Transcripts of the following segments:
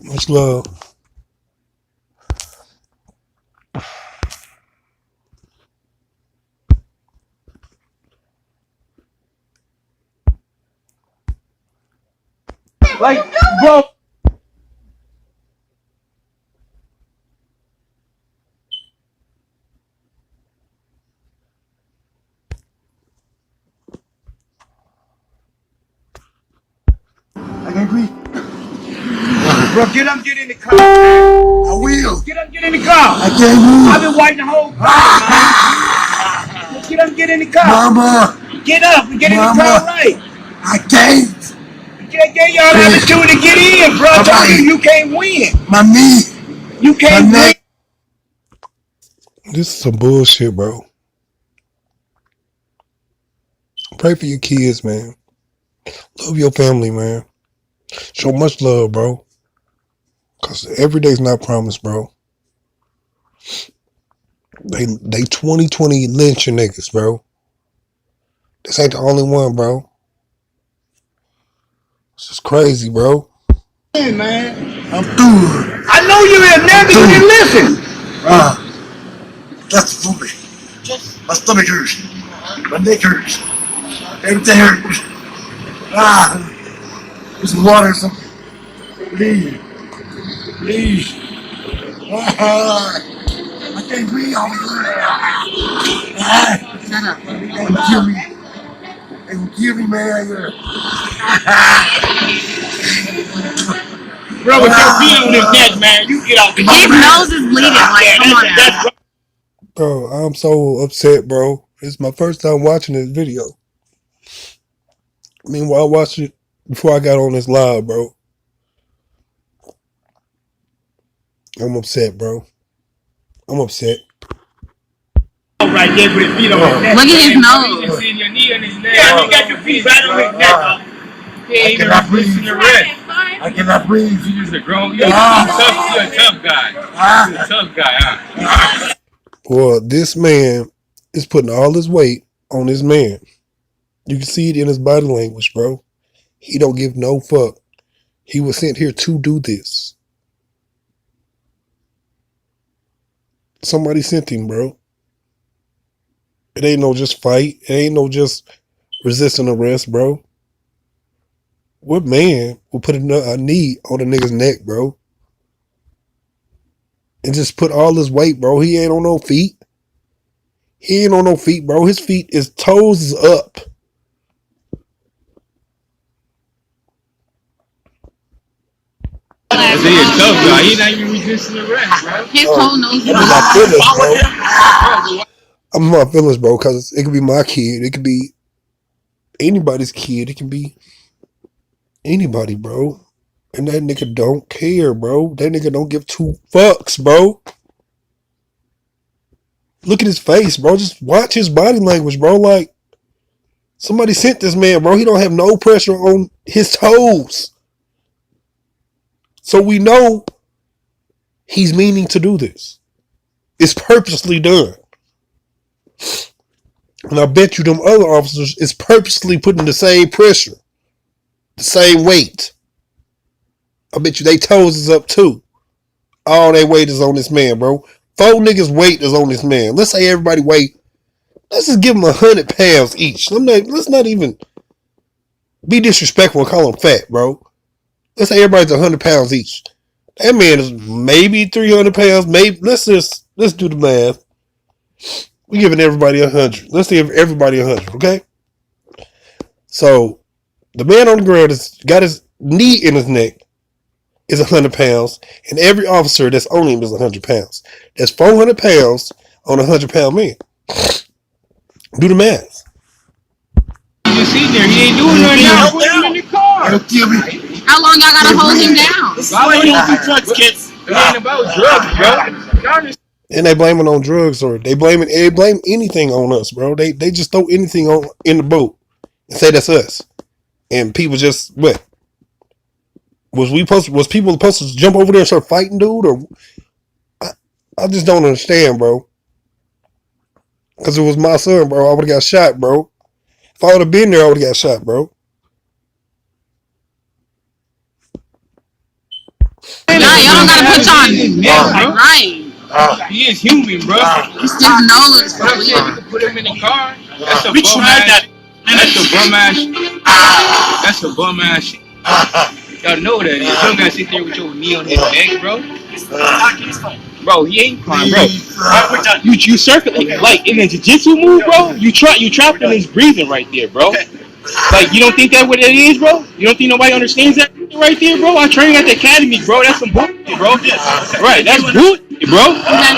Much love. Like, bro. I can agree. Bro, get up, get in the car. I will. Get up, get in the car. I can't move. I've been waiting the whole car, man. Get up, get in the car. Mama. Get up and get in the car right. I can't. I gave y'all the opportunity to get in, bro. I told you can't win. My knee. You can't win. This is some bullshit, bro. Pray for your kids, man. Love your family, man. Show much love, bro. Cause every day's not promised, bro. They 2020 lynching niggas, bro. This ain't the only one, bro. This is crazy, bro. Hey, man. I'm through. I know you in there, but you didn't listen. That's for me. My stomach hurts. My neck hurts. Everything hurts. There's some water or something. Please. Please. I can't breathe all the time. They will kill me. They will kill me, man. Bro, with your feet on his neck, man, you get off the His nose is bleeding. Like, come on now. Bro, I'm so upset, bro. It's my first time watching this video. Meanwhile, I watched it before I got on this live, bro. I'm upset, bro. I'm upset. Right there with his feet on his neck. Look at his nose. You see your knee on his neck. Yeah, you got your feet right on his neck. I cannot breathe. I cannot breathe. You just a grown. You're a tough guy. You're a tough guy, huh? Well, this man is putting all his weight on this man. You can see it in his body language, bro. He don't give no fuck. He was sent here to do this. Somebody sent him, bro. It ain't no just fight. It ain't no just resisting arrest, bro. What man will put a knee on a nigga's neck, bro? And just put all his weight, bro. He ain't on no feet. He ain't on no feet, bro. His feet, his toes is up. He's a tough guy. He's not even resisting arrest, bro. His whole nose is I'm in my feelings, bro. I'm in my feelings, bro, because it could be my kid. It could be anybody's kid. It can be anybody, bro. And that nigga don't care, bro. That nigga don't give two fucks, bro. Look at his face, bro. Just watch his body language, bro. Like, somebody sent this man, bro. He don't have no pressure on his toes. So we know he's meaning to do this. It's purposely done. And I bet you them other officers is purposely putting the same pressure, the same weight. I bet you they toes is up too. All their weight is on this man, bro. 4 niggas weight is on this man. Let's say everybody weight. Let's just give them 100 pounds each. Let's not even be disrespectful and call them fat, bro. Let's say everybody's 100 pounds each. That man is maybe 300 pounds. Maybe let's do the math. We're giving everybody 100. Let's give everybody 100, okay? So the man on the ground has got his knee in his neck is 100 pounds, and every officer that's on him is 100 pounds. That's 400 pounds on a 100-pound man. Do the math. You see there, he ain't doing nothing now. Put him in the car. Don't kill me. How long y'all gotta hold him down? Why would you do drugs, kids? It ain't about drugs, bro. And they blame it on drugs, or they blame anything on us, bro. They just throw anything on in the boat and say that's us. And people just what? Was people supposed to jump over there and start fighting, dude? Or I just don't understand, bro. Because it was my son, bro. I would have got shot, bro. If I would have been there, I would have got shot, bro. Y'all don't gotta put y'all bro. right. He is human, bro. His nose is But I'm saying you bleeding. can put him in the car. That's a bum ass. That's a bum ass. That's a bum ass shit. Y'all know that. You don't gotta sit there with your knee on his neck, bro. Bro, he ain't fine, bro. You circulate like in a jiu-jitsu move, bro. You trapping his breathing right there, bro. Like you don't think that what it is, bro? You don't think nobody understands that right there, bro? I train at the academy, bro. That's some bullshit, bro. Right, that's bullshit, bro.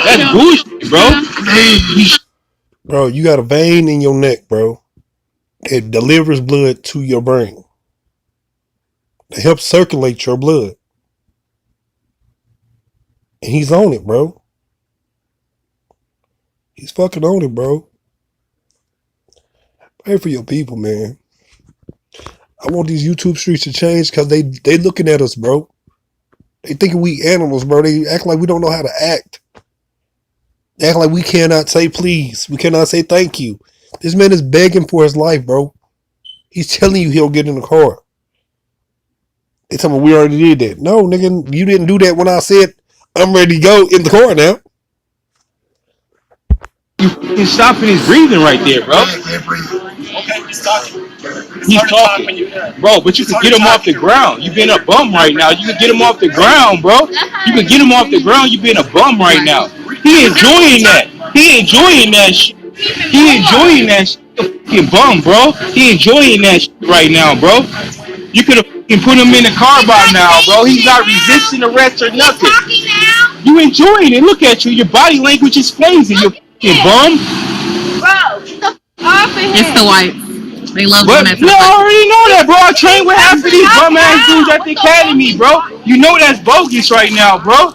That's bullshit, bro. Bro, you got a vein in your neck, bro. It delivers blood to your brain. It helps circulate your blood. And he's on it, bro. He's fucking on it, bro. Pray for your people, man. I want these YouTube streets to change because they looking at us, bro. They thinking we animals, bro. They act like we don't know how to act. They act like we cannot say please. We cannot say thank you. This man is begging for his life, bro. He's telling you he'll get in the car. They tell me we already did that. No, nigga, you didn't do that when I said I'm ready to go in the car now. He's stopping his breathing right there, bro. Okay, he's talking. He's talking, bro. But you can get him off the ground. You being a bum right now. You can get him off the ground, bro. You can get him off the ground. You being a bum right now. He enjoying that. He enjoying that shit. He enjoying that shit. Fucking bum, bro. He enjoying that shit right now, bro. You could have put him in the car by now, bro. He's not resisting arrest or nothing. You enjoying it. Look at you. Your body language explains it. You fucking bum. It's the whites. They love doing that. No, I already know that, bro. I train with half of these bum ass dudes at the academy, bro. You know that's bogus right now, bro.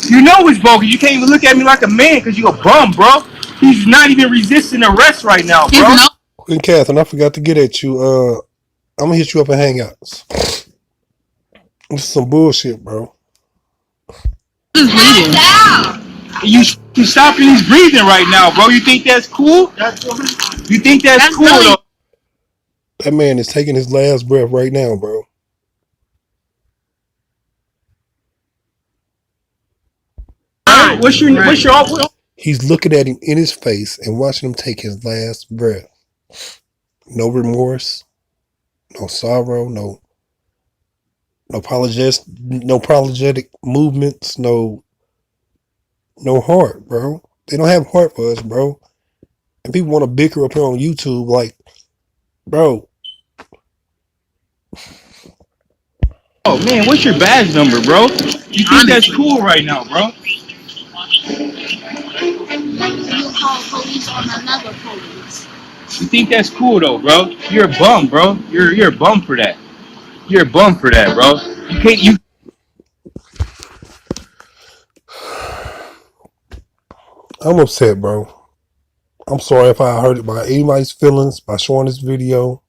You know it's bogus. You can't even look at me like a man because you a bum, bro. He's not even resisting arrest right now, bro. Queen Catherine, I forgot to get at you. I'm gonna hit you up in Hangouts. This is some bullshit, bro. You stopping his breathing right now, bro. You think that's cool? You think that's cool, though? That man is taking his last breath right now, bro. What's your? He's looking at him in his face and watching him take his last breath. No remorse, no sorrow, no apologetic movements, no heart, bro. They don't have heart for us, bro. And people want to bicker up here on YouTube like, bro. Oh man, what's your badge number, bro? You think that's cool right now, bro? You call police on another police. You think that's cool though, bro? You're a bum, bro. You're a bum for that. You're a bum for that, bro. You can't. I'm upset, bro. I'm sorry if I hurt by anybody's feelings by showing this video.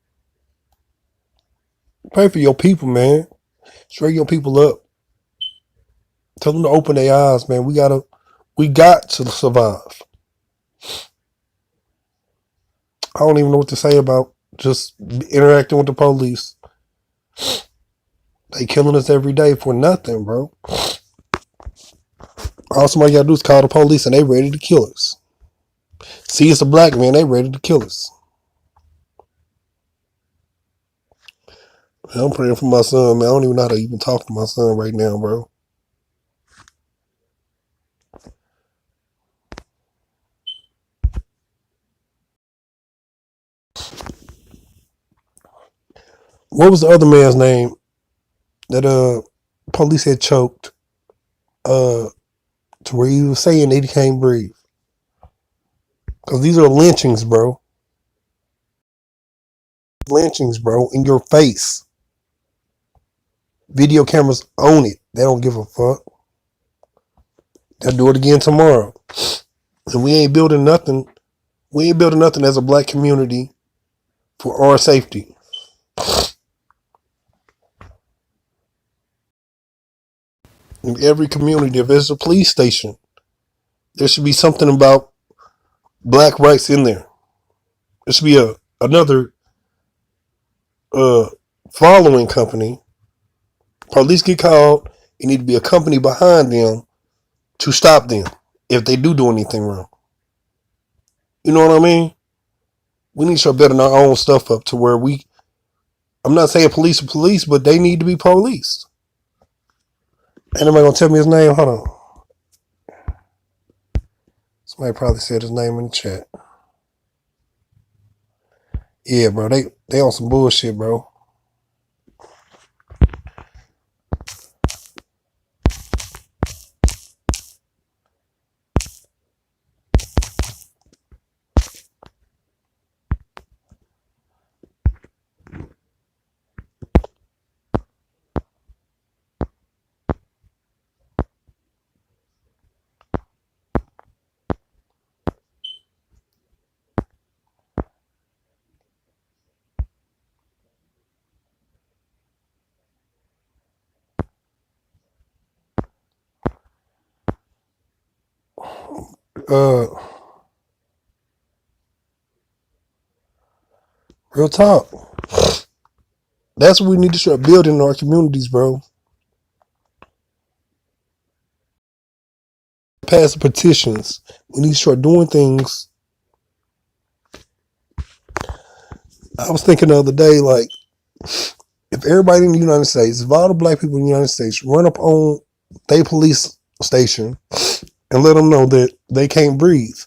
Pray for your people, man. Straighten your people up. Tell them to open their eyes, man. We got to survive. I don't even know what to say about just interacting with the police. They killing us every day for nothing, bro. All somebody gotta do is call the police and they ready to kill us. See, it's a black man, they ready to kill us. Man, I'm praying for my son, man. I don't even know how to even talk to my son right now, bro. What was the other man's name that police had choked to where he was saying that he can't breathe? Because these are lynchings, bro. Lynchings, bro, in your face. Video cameras own it. They don't give a fuck. They'll do it again tomorrow. And we ain't building nothing. We ain't building nothing as a black community for our safety. In every community, if there's a police station, there should be something about black rights in there. There should be another following company. Police get called, It need to be a company behind them to stop them if they do anything wrong. You know what I mean? We need to start building our own stuff up to where I'm not saying police are police, but they need to be policed. Ain't nobody gonna tell me his name? Hold on. Somebody probably said his name in the chat. Yeah, bro, they on some bullshit, bro. Real talk. That's what we need to start building in our communities, bro. Pass the petitions. We need to start doing things. I was thinking the other day, like, if everybody in the United States, if all the black people in the United States run up on their police station and let them know that they can't breathe.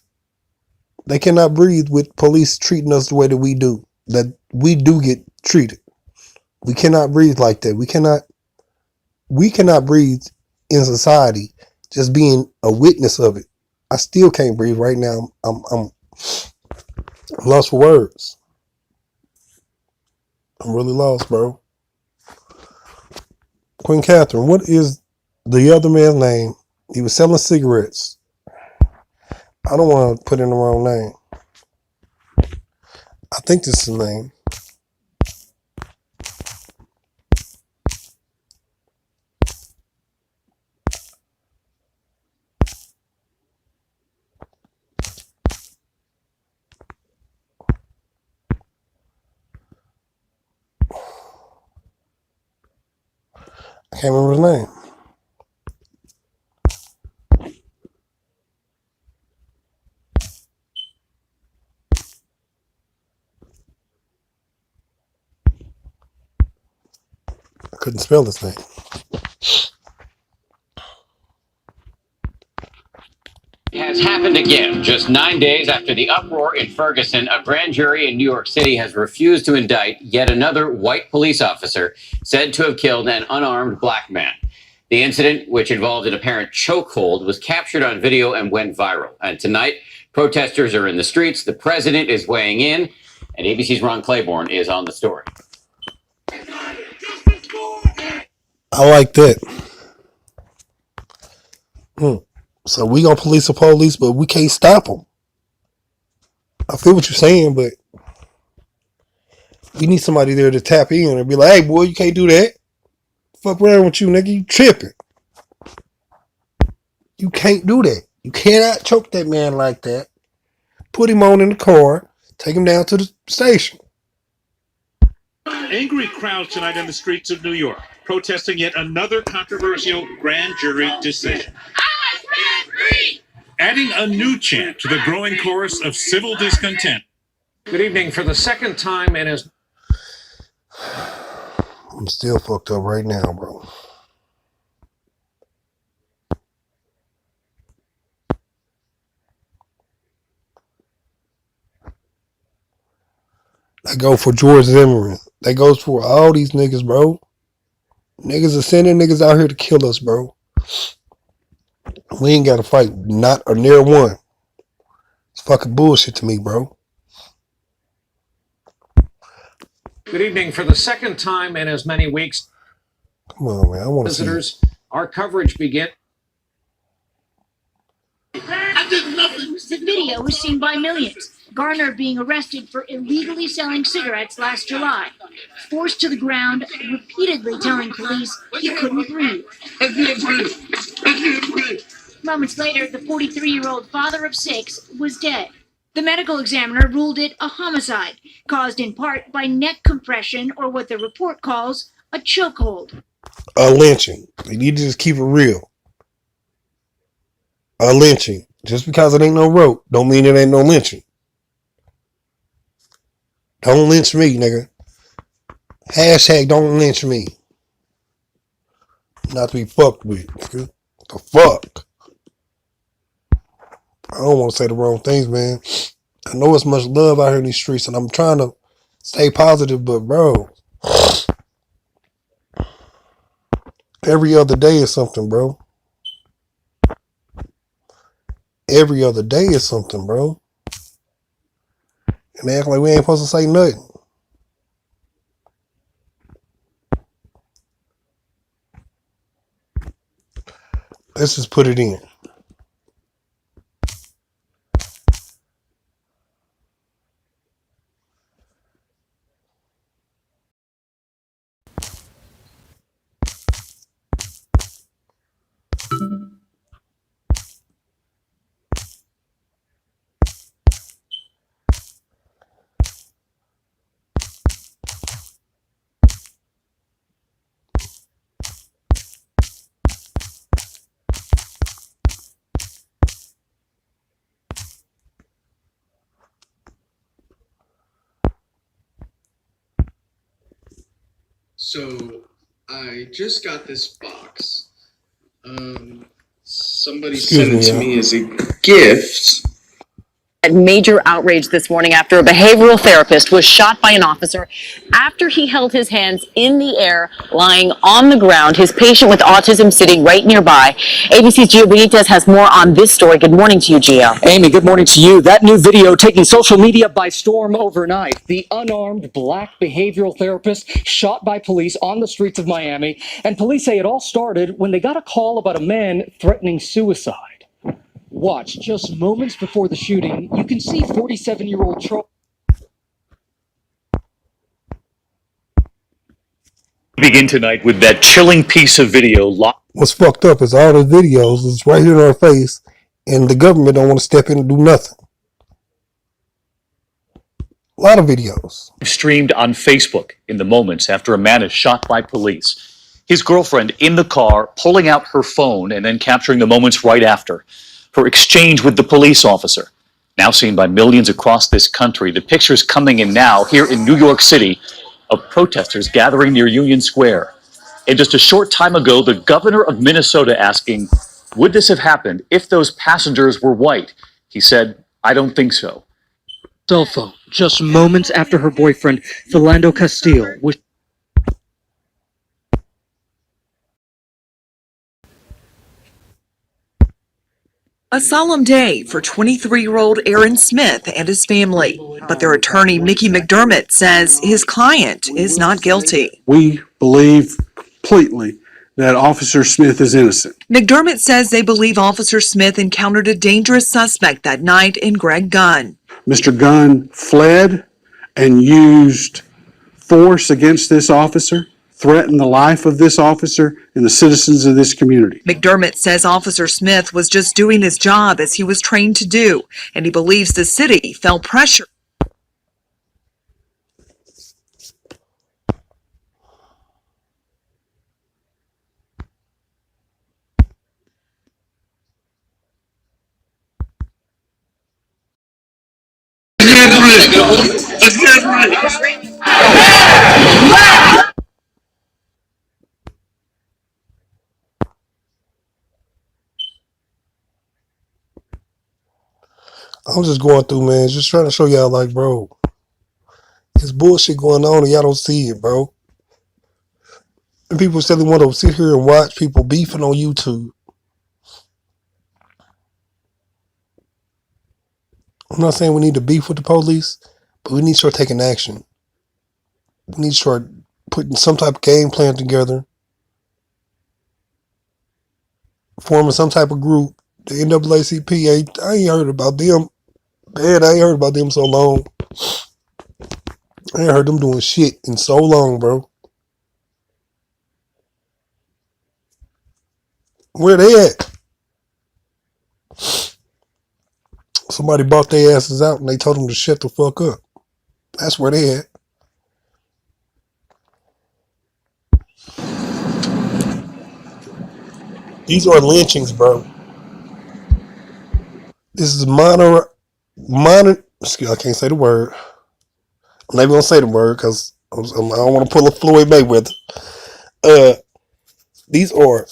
They cannot breathe with police treating us the way that we do. That we do get treated. We cannot breathe like that. We cannot breathe in society just being a witness of it. I still can't breathe right now. I'm lost for words. I'm really lost, bro. Queen Catherine, what is the other man's name? He was selling cigarettes. I don't want to put in the wrong name. I think this is his name. I can't remember his name. I couldn't spell his name. Has happened again. Just 9 days after the uproar in Ferguson, a grand jury in New York City has refused to indict yet another white police officer said to have killed an unarmed black man. The incident, which involved an apparent chokehold, was captured on video and went viral. And tonight, protesters are in the streets. The president is weighing in, and ABC's Ron Claiborne is on the story. I like that. So we gonna police the police, but we can't stop them. I feel what you're saying, but we need somebody there to tap in and be like, "Hey, boy, you can't do that. Fuck around with you, nigga. You tripping. You can't do that. You cannot choke that man like that. Put him on in the car, take him down to the station." Angry crowds tonight in the streets of New York, protesting yet another controversial grand jury decision. Adding a new chant to the growing chorus of civil discontent. Good evening. For the second time in his... I'm still fucked up right now, bro. That go for George Zimmerman. That goes for all these niggas, bro. Niggas are sending niggas out here to kill us, bro. We ain't got to fight, not or near one. It's fucking bullshit to me, bro. Good evening. For the second time in as many weeks, come on, man. I want to see visitors, our coverage begins. The video was seen by millions. Garner being arrested for illegally selling cigarettes last July. Forced to the ground, repeatedly telling police he couldn't breathe. Moments later, the 43-year-old father of 6 was dead. The medical examiner ruled it a homicide, caused in part by neck compression or what the report calls a chokehold. A lynching. They need to just keep it real. A lynching. Just because it ain't no rope, don't mean it ain't no lynching. Don't lynch me, nigga. Hashtag don't lynch me. Not to be fucked with. Nigga. The fuck? I don't want to say the wrong things, man. I know it's much love out here in these streets, and I'm trying to stay positive, but bro, every other day is something, bro. Every other day is something, bro. And they act like we ain't supposed to say nothing. Let's just put it in. So I just got this box. Somebody sent it to me as a gift. Major outrage this morning after a behavioral therapist was shot by an officer after he held his hands in the air, lying on the ground, his patient with autism sitting right nearby. ABC's Gio Benitez has more on this story. Good morning to you, Gio. Amy, good morning to you. That new video taking social media by storm overnight. The unarmed black behavioral therapist shot by police on the streets of Miami. And police say it all started when they got a call about a man threatening suicide. Watch, just moments before the shooting, you can see 47-year-old Charles. Begin tonight with that chilling piece of video. What's fucked up is all the videos is right here in our face, and the government don't want to step in and do nothing. A lot of videos. Streamed on Facebook in the moments after a man is shot by police. His girlfriend in the car pulling out her phone and then capturing the moments right after. Her exchange with the police officer. Now seen by millions across this country. The pictures coming in now here in New York City of protesters gathering near Union Square. And just a short time ago, the governor of Minnesota asking, would this have happened if those passengers were white? He said, I don't think so. Cell phone, just moments after her boyfriend, Philando Castile, was A solemn day for 23-year-old Aaron Smith and his family, but their attorney, Mickey McDermott, says his client is not guilty. We believe completely that Officer Smith is innocent. McDermott says they believe Officer Smith encountered a dangerous suspect that night in Greg Gunn. Mr. Gunn fled and used force against this officer, threatened the life of this officer and the citizens of this community. McDermott says Officer Smith was just doing his job as he was trained to do, and he believes the city felt pressure. I'm just going through, man, just trying to show y'all, like, bro, there's bullshit going on and y'all don't see it, bro. And people still want to sit here and watch people beefing on YouTube. I'm not saying we need to beef with the police, but we need to start taking action. We need to start putting some type of game plan together, forming some type of group. The NAACP, I ain't heard about them. Man, I ain't heard about them so long. I ain't heard them doing shit in so long, bro. Where they at? Somebody bought their asses out and they told them to shut the fuck up. That's where they at. These are lynchings, bro. This is excuse, I can't say the word. I'm not even gonna say the word because I don't want to pull a Floyd Mayweather. These are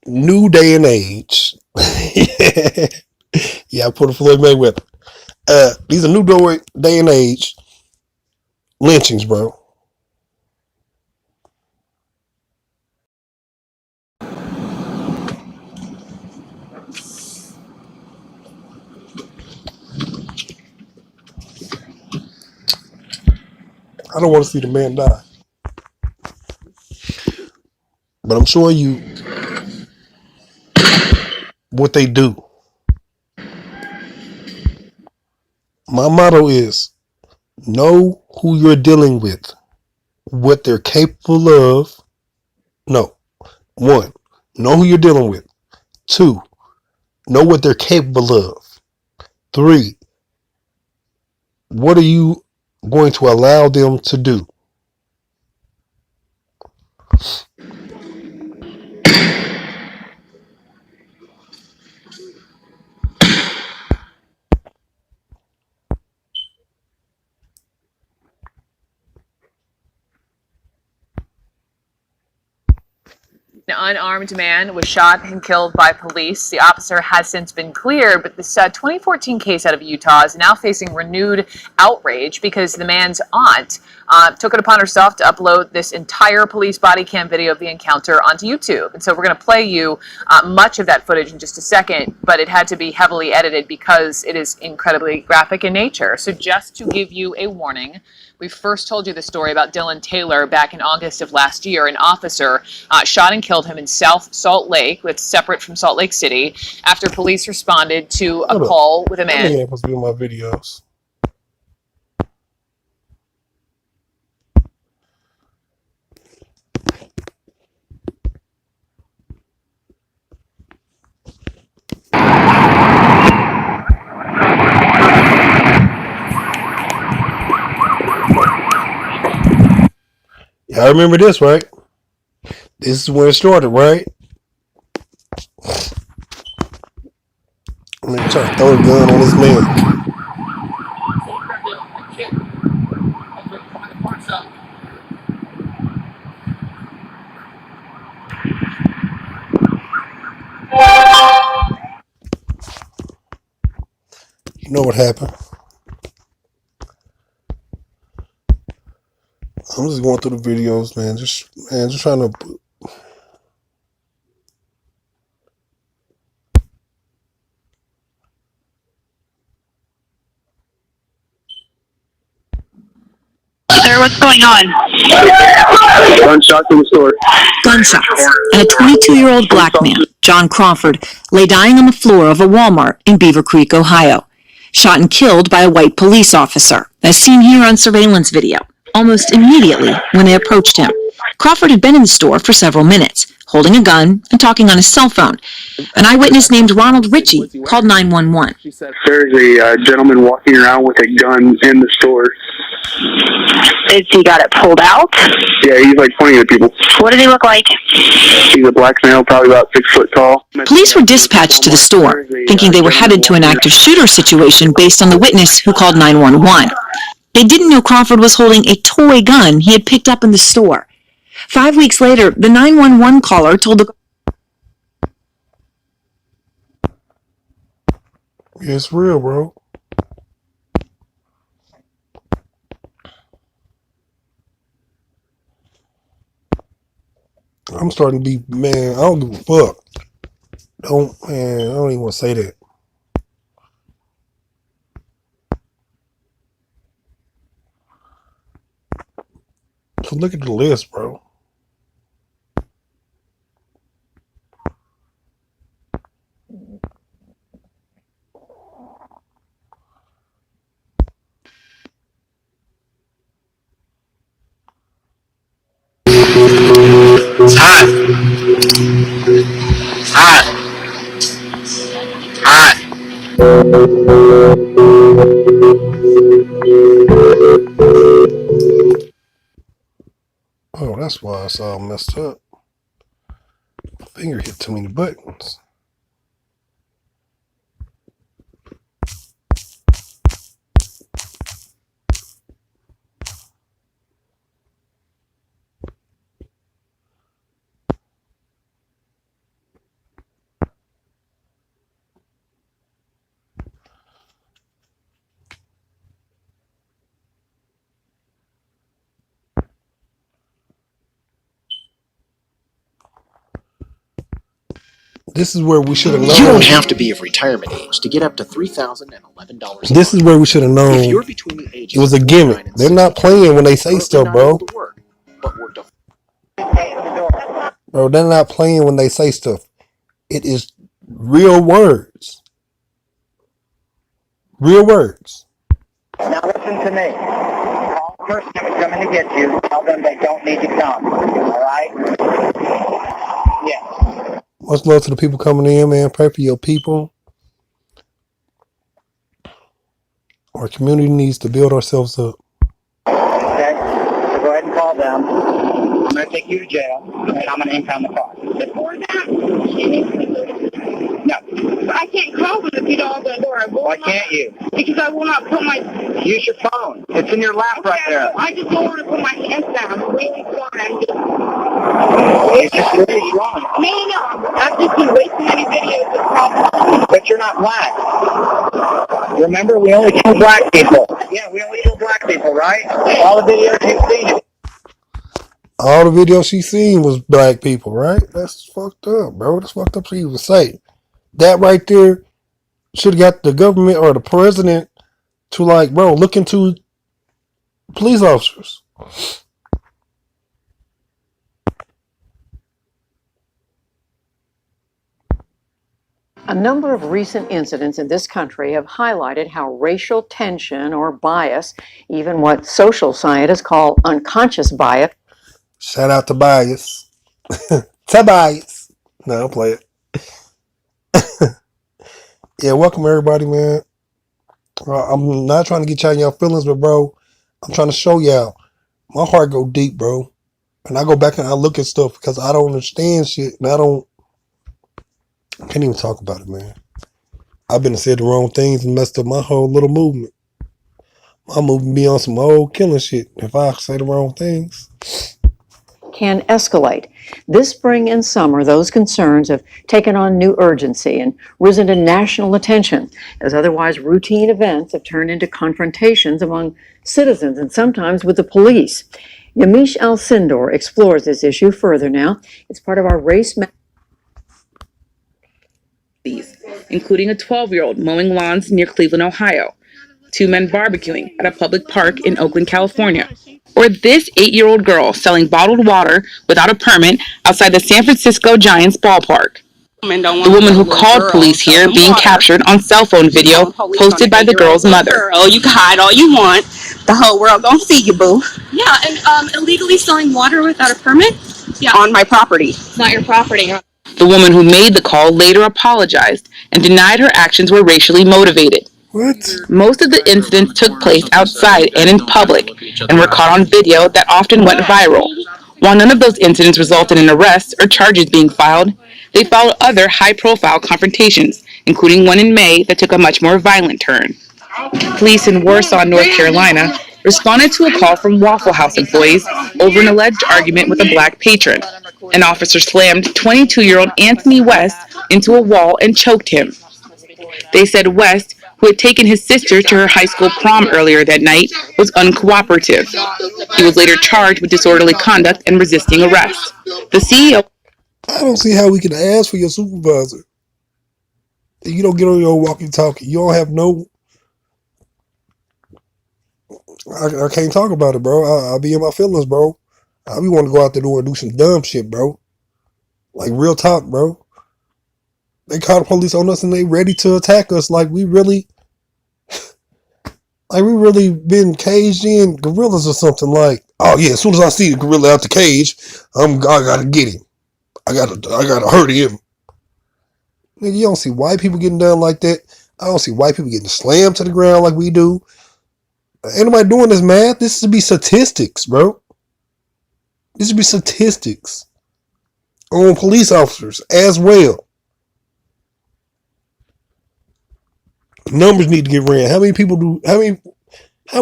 new day and age. Yeah, I put a Floyd Mayweather. These are new day and age lynchings, bro. I don't want to see the man die, but I'm showing you what they do. My motto is know who you're dealing with, what they're capable of. No, one, know who you're dealing with. Two, know what they're capable of. Three, what are you going to allow them to do? An unarmed man was shot and killed by police. The officer has since been cleared, but this 2014 case out of Utah is now facing renewed outrage because the man's aunt took it upon herself to upload this entire police body cam video of the encounter onto YouTube. And so we're going to play you much of that footage in just a second, but it had to be heavily edited because it is incredibly graphic in nature. So just to give you a warning, we first told you the story about Dylan Taylor back in August of last year. An officer shot and killed him in South Salt Lake, that's separate from Salt Lake City, after police responded to a call with a man. Yeah, supposed to be in my videos. Y'all remember this, right? This is where it started, right? I'm gonna try to throw a gun on this man. You know what happened? I'm just going through the videos, man. Just trying to. Sir, what's going on? Gunshots in the store. Gunshots, and a 22-year-old black man, John Crawford, lay dying on the floor of a Walmart in Beaver Creek, Ohio. Shot and killed by a white police officer, as seen here on surveillance video, almost immediately when they approached him. Crawford had been in the store for several minutes, holding a gun and talking on his cell phone. An eyewitness named Ronald Ritchie called 911. There's a gentleman walking around with a gun in the store. Is he got it pulled out? Yeah, he's like pointing at people. What does he look like? He's a black male, probably about 6 foot tall. Police were dispatched to the store, thinking they were headed to an active shooter situation based on the witness who called 911. They didn't know Crawford was holding a toy gun he had picked up in the store. 5 weeks later, the 911 caller told the... Yeah, it's real, bro. I'm starting to be, man, I don't give a fuck. I don't even want to say that. So look at the list, bro. It's hot. Hot. Hot. Oh, that's why it's all messed up. Finger hit too many buttons. This is where we should have known. You don't have to be of retirement age to get up to $3,011. This is where we should have known. If you're between the ages it was a of gimmick. 49 and They're not 62, playing when they say stuff, not bro. able to work, but worked a Bro, they're not playing when they say stuff. It is real words. Real words. Now listen to me. Call the person who's coming to get you. Tell them they don't need to come. All right? Yes. Much love to the people coming in, man. Pray for your people. Our community needs to build ourselves up. Okay? So go ahead and call them. I'm going to take you to jail, and I'm going to impound the car. Before that, no, I can't call them if you don't open the door. Why can't you? Because I will not put my... Use your phone. It's in your lap right there. I just don't want to put my hands down. I'm really sorry. It's just really strong. No. I've just been way too many videos of problems. But you're not black. Remember, we only kill black people. Yeah, we only kill black people, right? All the videos you've seen. All the videos she seen was black people, right? That's fucked up, bro. That's fucked up to even say. That right there should have got the government or the president to, like, bro, look into police officers. A number of recent incidents in this country have highlighted how racial tension or bias, even what social scientists call unconscious bias. Shout out to bias. Tobias. No, don't play it. Yeah, welcome everybody, man. I'm not trying to get y'all in y'all feelings, but bro, I'm trying to show y'all. My heart go deep, bro. And I go back and I look at stuff because I don't understand shit. And I can't even talk about it, man. I've been said the wrong things and messed up my whole little movement. My movement be on some old killing shit if I say the wrong things. Can escalate. This spring and summer, those concerns have taken on new urgency and risen to national attention as otherwise routine events have turned into confrontations among citizens and sometimes with the police. Yamiche Alcindor explores this issue further now. It's part of our race. Including a 12-year-old mowing lawns near Cleveland, Ohio, 2 men barbecuing at a public park in Oakland, California, or this 8-year-old girl selling bottled water without a permit outside the San Francisco Giants ballpark. The woman who called police here being captured on cell phone video posted by the girl's mother. Girl, you can hide all you want. The whole world gonna see you, boo. Yeah, and illegally selling water without a permit? Yeah. On my property. It's not your property. The woman who made the call later apologized and denied her actions were racially motivated. What? Most of the incidents took place outside and in public and were caught on video that often went viral. While none of those incidents resulted in arrests or charges being filed, they followed other high-profile confrontations, including one in May that took a much more violent turn. Police in Warsaw, North Carolina, responded to a call from Waffle House employees over an alleged argument with a black patron. An officer slammed 22-year-old Anthony West into a wall and choked him. They said West, who had taken his sister to her high school prom earlier that night, was uncooperative. He was later charged with disorderly conduct and resisting arrest. The CEO... I don't see how we can ask for your supervisor. You don't get on your walkie-talkie. You don't have no... I can't talk about it, bro. I'll be in my feelings, bro. I be want to go out the door and do some dumb shit, bro. Like, real talk, bro. They call the police on us and they ready to attack us like we really... Like, we really been caged in gorillas or something. Like, oh yeah, as soon as I see the gorilla out the cage, I gotta get him. I gotta hurt him. Nigga, you don't see white people getting done like that. I don't see white people getting slammed to the ground like we do. Ain't nobody doing this math. This should be statistics, bro. This should be statistics. on police officers as well. Numbers need to get ran. How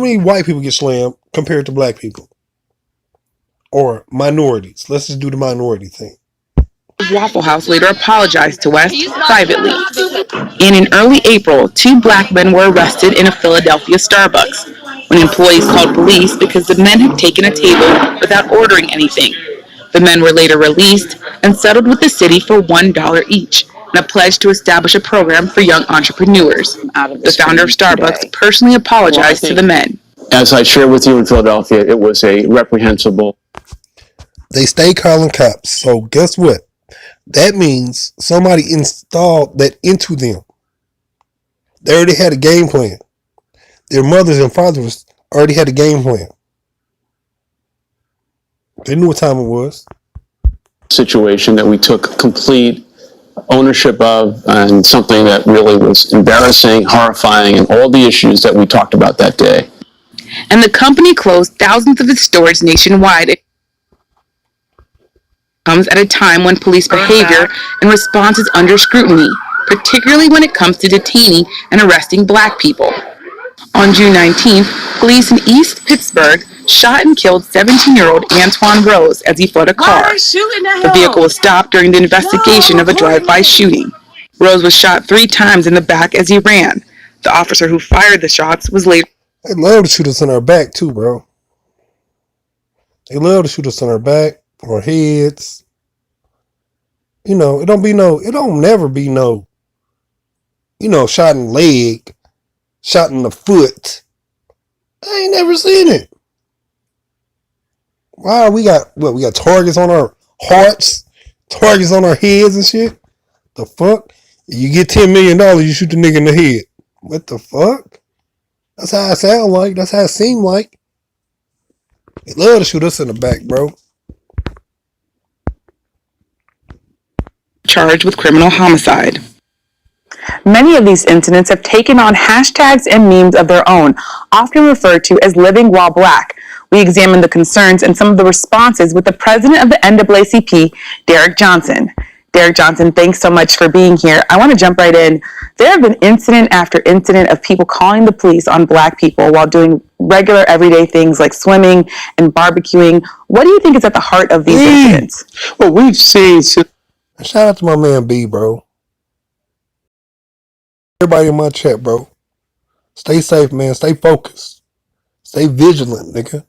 many white people get slammed compared to black people? Or minorities. Let's just do the minority thing. Waffle House later apologized to West privately. And in early April, 2 black men were arrested in a Philadelphia Starbucks when employees called police because the men had taken a table without ordering anything. The men were later released and settled with the city for $1 each and a pledge to establish a program for young entrepreneurs. The founder of Starbucks personally apologized to the men. As I shared with you in Philadelphia, it was a reprehensible. They stay calling cops. So guess what? That means somebody installed that into them. They already had a game plan. Their mothers and fathers already had a game plan. They knew what time it was. Situation that we took complete ownership of, and something that really was embarrassing, horrifying, and all the issues that we talked about that day. And the company closed thousands of its stores nationwide. It comes at a time when police behavior and response is under scrutiny, particularly when it comes to detaining and arresting black people. On June 19th, police in East Pittsburgh shot and killed 17-year-old Antoine Rose as he fled a car. The vehicle was stopped during the investigation of a drive-by shooting. Rose was shot 3 times in the back as he ran. The officer who fired the shots was later... They love to shoot us in our back too, bro. They love to shoot us in our back, our heads. You know, it don't never be no, shot in the leg, shot in the foot. I ain't never seen it. Wow, we got targets on our hearts, targets on our heads and shit. The fuck? You get $10 million, you shoot the nigga in the head. What the fuck? That's how it sound like. That's how it seem like. They love to shoot us in the back, bro. Charged with criminal homicide. Many of these incidents have taken on hashtags and memes of their own, often referred to as living while black. We examined the concerns and some of the responses with the president of the NAACP, Derek Johnson. Derek Johnson, thanks so much for being here. I want to jump right in. There have been incident after incident of people calling the police on black people while doing regular everyday things like swimming and barbecuing. What do you think is at the heart of these incidents? Well, we've seen... Shout out to my man B, bro. Everybody in my chat, bro. Stay safe, man. Stay focused. Stay vigilant, nigga.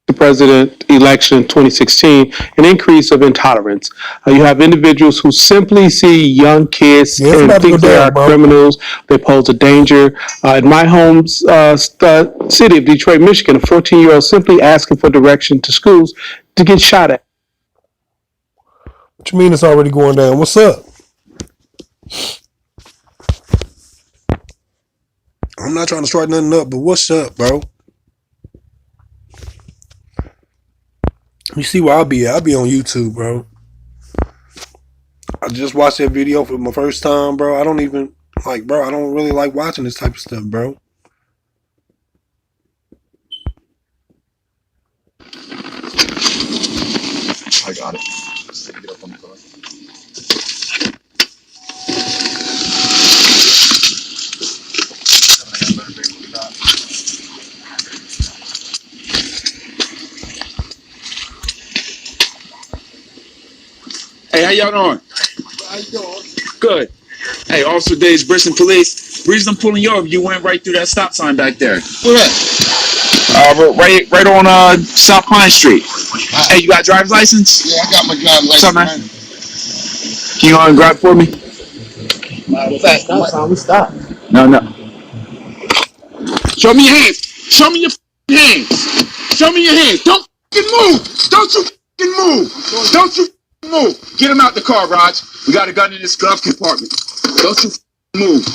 The president election 2016, an increase of intolerance. You have individuals who simply see young kids and think they are criminals. They pose a danger. In my home city of Detroit, Michigan, a 14-year-old simply asking for direction to schools to get shot at. What you mean it's already going down? What's up? I'm not trying to start nothing up, but what's up, bro? You see where I'll be at? I'll be on YouTube, bro. I just watched that video for my first time, bro. I don't really like watching this type of stuff, bro. I got it. Get up on the car. Hey, how y'all doing? How you doing? Good. Hey, Officer Days, Bristol Police. The reason I'm pulling you over, you went right through that stop sign back there. Where at? Right on South Pine Street. Hey, you got a driver's license? Yeah, I got my driver's license. What's up, man? Can you go and grab for me? Stop sign, we stop. No. Show me your hands. Show me your hands. Show me your hands. Don't move. Don't you move. Don't you move. Get him out the car, Raj. We got a gun in this glove compartment. Don't you move.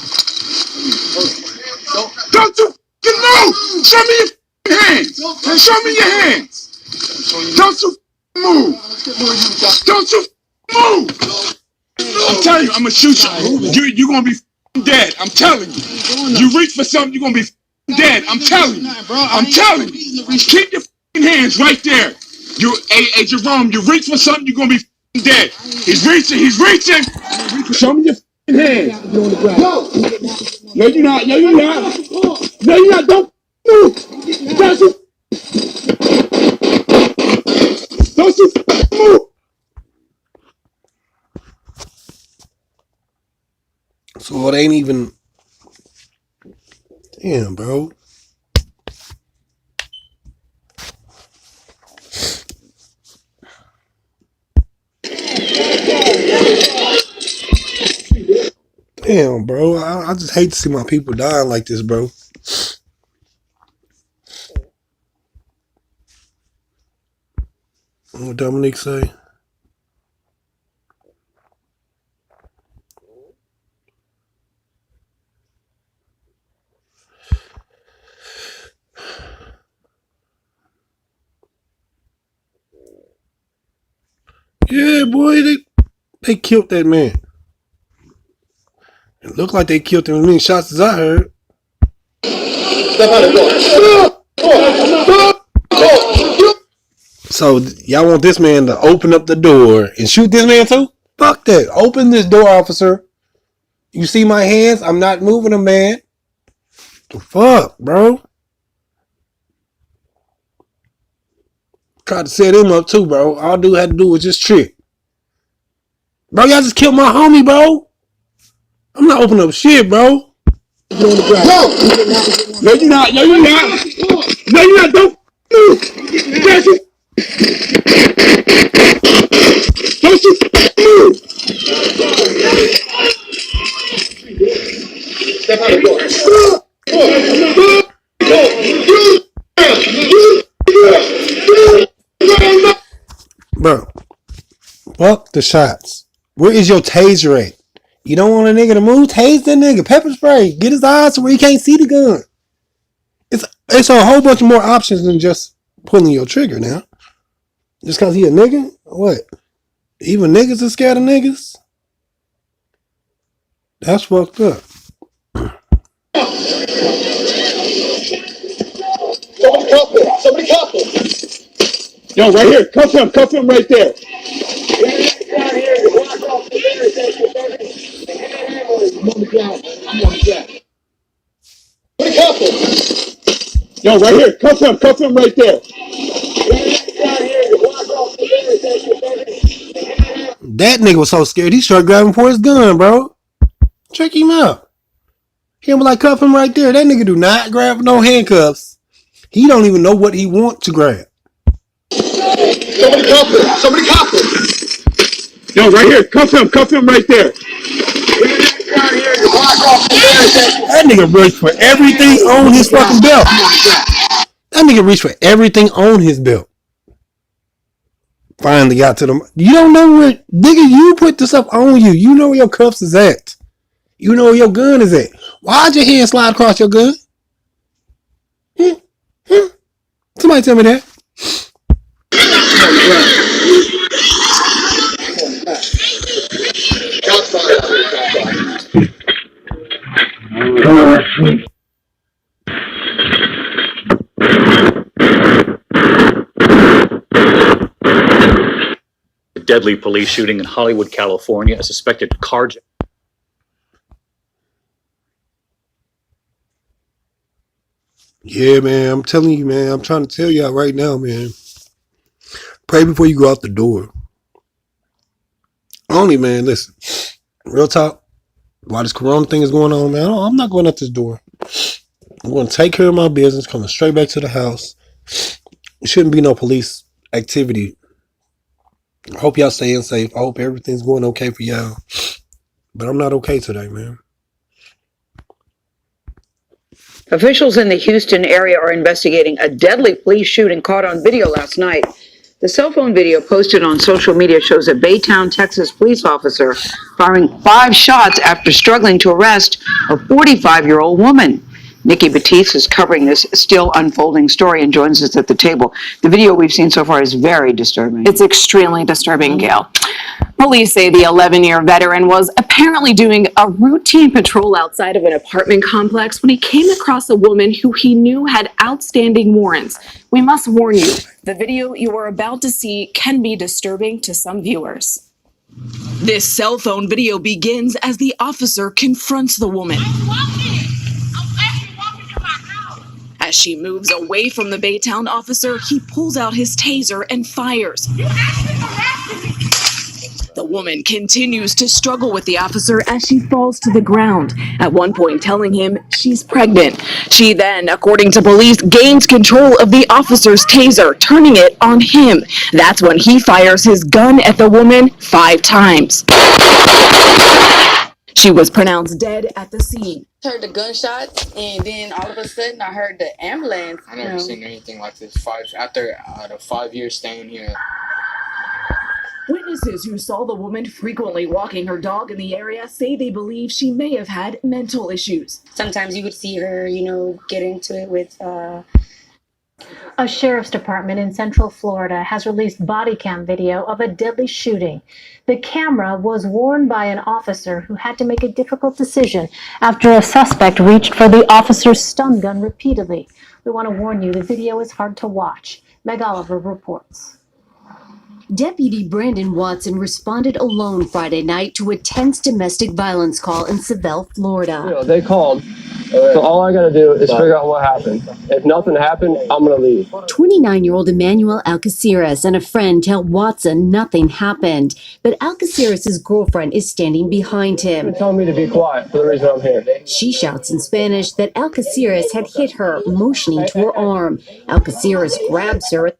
Don't you move. Show me your hands. Show me your hands. Don't you move. Don't you move. I'm telling you, I'm gonna shoot you. You're gonna be dead. I'm telling you. You reach for something, you're gonna be dead. I'm telling you. I'm telling you. Keep your hands right there. Hey, Jerome, you reach for something, you're gonna be He's dead. He's reaching. He's reaching. Show me your hands. No, you're not. No, you're not. No, you're not. Don't move. Don't you move. So it ain't even. Damn, bro. Damn, bro. I just hate to see my people dying like this, bro. What Dominique say? Yeah, boy, they killed that man. It looked like they killed him as many shots as I heard. So y'all want this man to open up the door and shoot this man too? Fuck that. Open this door, officer. You see my hands? I'm not moving them, man. The fuck, bro? Tried to set him up too, bro. All dude had to do was just trick. Bro, y'all just killed my homie, bro. I'm not opening up shit, bro. No, you're not. No, you're not. No, you're not. Don't move. Don't you move. Step out of the door. Bro, fuck the shots. Where is your taser at? You don't want a nigga to move? Tase that nigga. Pepper spray. Get his eyes to where he can't see the gun. It's a whole bunch of more options than just pulling your trigger now. Just cause he a nigga? What? Even niggas are scared of niggas? That's fucked up. Somebody cuff him. Yo, right here. Cuff him right there. Yo, right here. Cuff him right there. That nigga was so scared he started grabbing for his gun, bro. Check him out. Him like cuff him right there. That nigga do not grab no handcuffs. He don't even know what he want to grab. Somebody cuff him. Yo, right here. Cuff him right there. That nigga reached for everything on his fucking belt. That nigga reached for everything on his belt. Finally got to them. You don't know where, nigga, you put this up on you. You know where your cuffs is at. You know where your gun is at. Why'd your hand slide across your gun? Somebody tell me that. A deadly police shooting in Hollywood, California, a suspected carjacking. Yeah, man, I'm telling you, man. I'm trying to tell y'all right now, man. Pray before you go out the door. Only, man, listen. Real talk. While this corona thing is going on, man, I'm not going out this door. I'm going to take care of my business, coming straight back to the house. There shouldn't be no police activity. I hope y'all staying safe. I hope everything's going okay for y'all. But I'm not okay today, man. Officials in the Houston area are investigating a deadly police shooting caught on video last night. The cell phone video posted on social media shows a Baytown, Texas police officer firing 5 shots after struggling to arrest a 45-year-old woman. Nikki Batiste is covering this still unfolding story and joins us at the table. The video we've seen so far is very disturbing. It's extremely disturbing, Gail. Police say the 11-year veteran was apparently doing a routine patrol outside of an apartment complex when he came across a woman who he knew had outstanding warrants. We must warn you, The video you are about to see can be disturbing to some viewers. This cell phone video begins as the officer confronts the woman. As she moves away from the Baytown officer, he pulls out his taser and fires. The woman continues to struggle with the officer as she falls to the ground, at one point telling him she's pregnant. She then, according to police, gains control of the officer's taser, turning it on him. That's when he fires his gun at the woman 5 times. She was pronounced dead at the scene. Heard the gunshots, and then all of a sudden I heard the ambulance. I never seen anything like this. After out of 5 years staying here. Witnesses who saw the woman frequently walking her dog in the area say they believe she may have had mental issues. Sometimes you would see her, get into it with. A sheriff's department in Central Florida has released body cam video of a deadly shooting. The camera was worn by an officer who had to make a difficult decision after a suspect reached for the officer's stun gun repeatedly. We want to warn you, the video is hard to watch. Meg Oliver reports. Deputy Brandon Watson responded alone Friday night to a tense domestic violence call in Seville, Florida. They called, so all I gotta do is figure out what happened. If nothing happened, I'm gonna leave. 29-year-old Emmanuel Alcaceres and a friend tell Watson nothing happened, but Alcaceres' girlfriend is standing behind him. They're telling me to be quiet for the reason I'm here. She shouts in Spanish that Alcaceres had hit her, motioning to her arm. Alcaceres grabs her.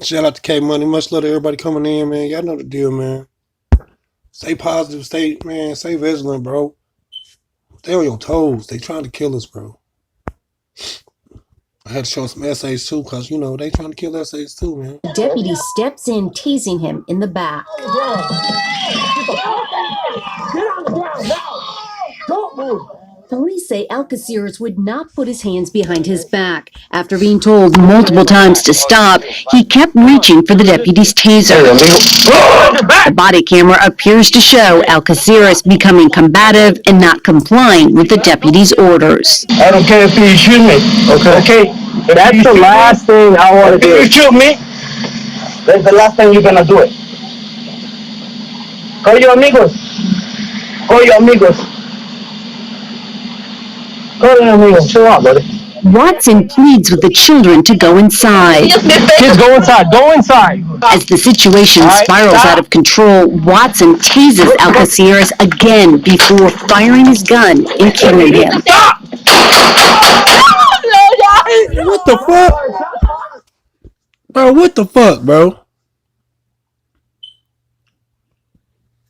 Shout out to K Money. Much love to everybody coming in, man. Y'all know the deal, man. Stay positive. Stay vigilant, bro. Stay on your toes. They trying to kill us, bro. I had to show some essays too, because, they trying to kill essays too, man. The deputy steps in, tasing him in the back. Get on the ground now! Don't move! Police say Alcaceres would not put his hands behind his back. After being told multiple times to stop, he kept reaching for the deputy's taser. The body camera appears to show Alcaceres becoming combative and not complying with the deputy's orders. I don't care if you shoot me. Okay? That's the last thing I want to do. If you shoot me, that's the last time you're gonna do it. Call your amigos. Call your amigos. Chill out, buddy. Watson pleads with the children to go inside. Kids, go inside. Go inside. As the situation spirals out of control, Watson tases Alcaceres again before firing his gun and killing him. What the fuck? Bro, what the fuck, bro?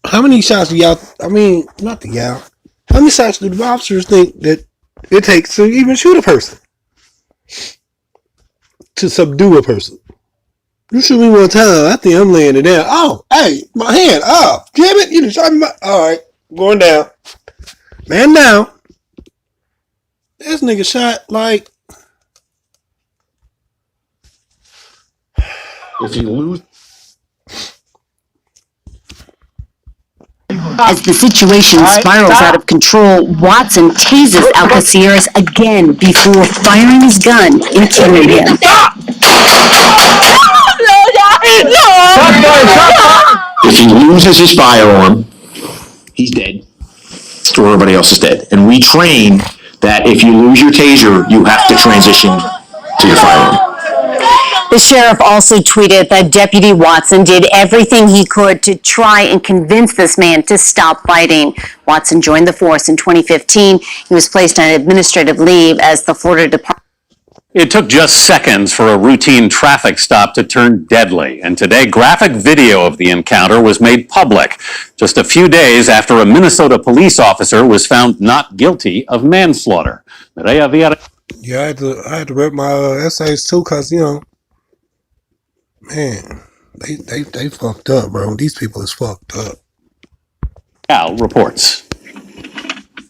How many shots do y'all, not the y'all, how many shots do the officers think that it takes to even shoot a person? To subdue a person. You shoot me one time, I think I'm laying it down. Oh, hey, my hand. Oh, damn it. You just shot me. Alright, going down. Man down. This nigga shot like. If you lose. As the situation spirals out of control, Watson tases Alcaceres again before firing his gun and killing him. If he loses his firearm, he's dead. Or everybody else is dead. And we train that if you lose your taser, you have to transition to your firearm. The sheriff also tweeted that Deputy Watson did everything he could to try and convince this man to stop fighting. Watson joined the force in 2015. He was placed on administrative leave as the Florida Department. It took just seconds for a routine traffic stop to turn deadly, and today graphic video of the encounter was made public, just a few days after a Minnesota police officer was found not guilty of manslaughter. Yeah, I had to rep my essays too, because, man, they fucked up, bro. These people is fucked up. Al reports.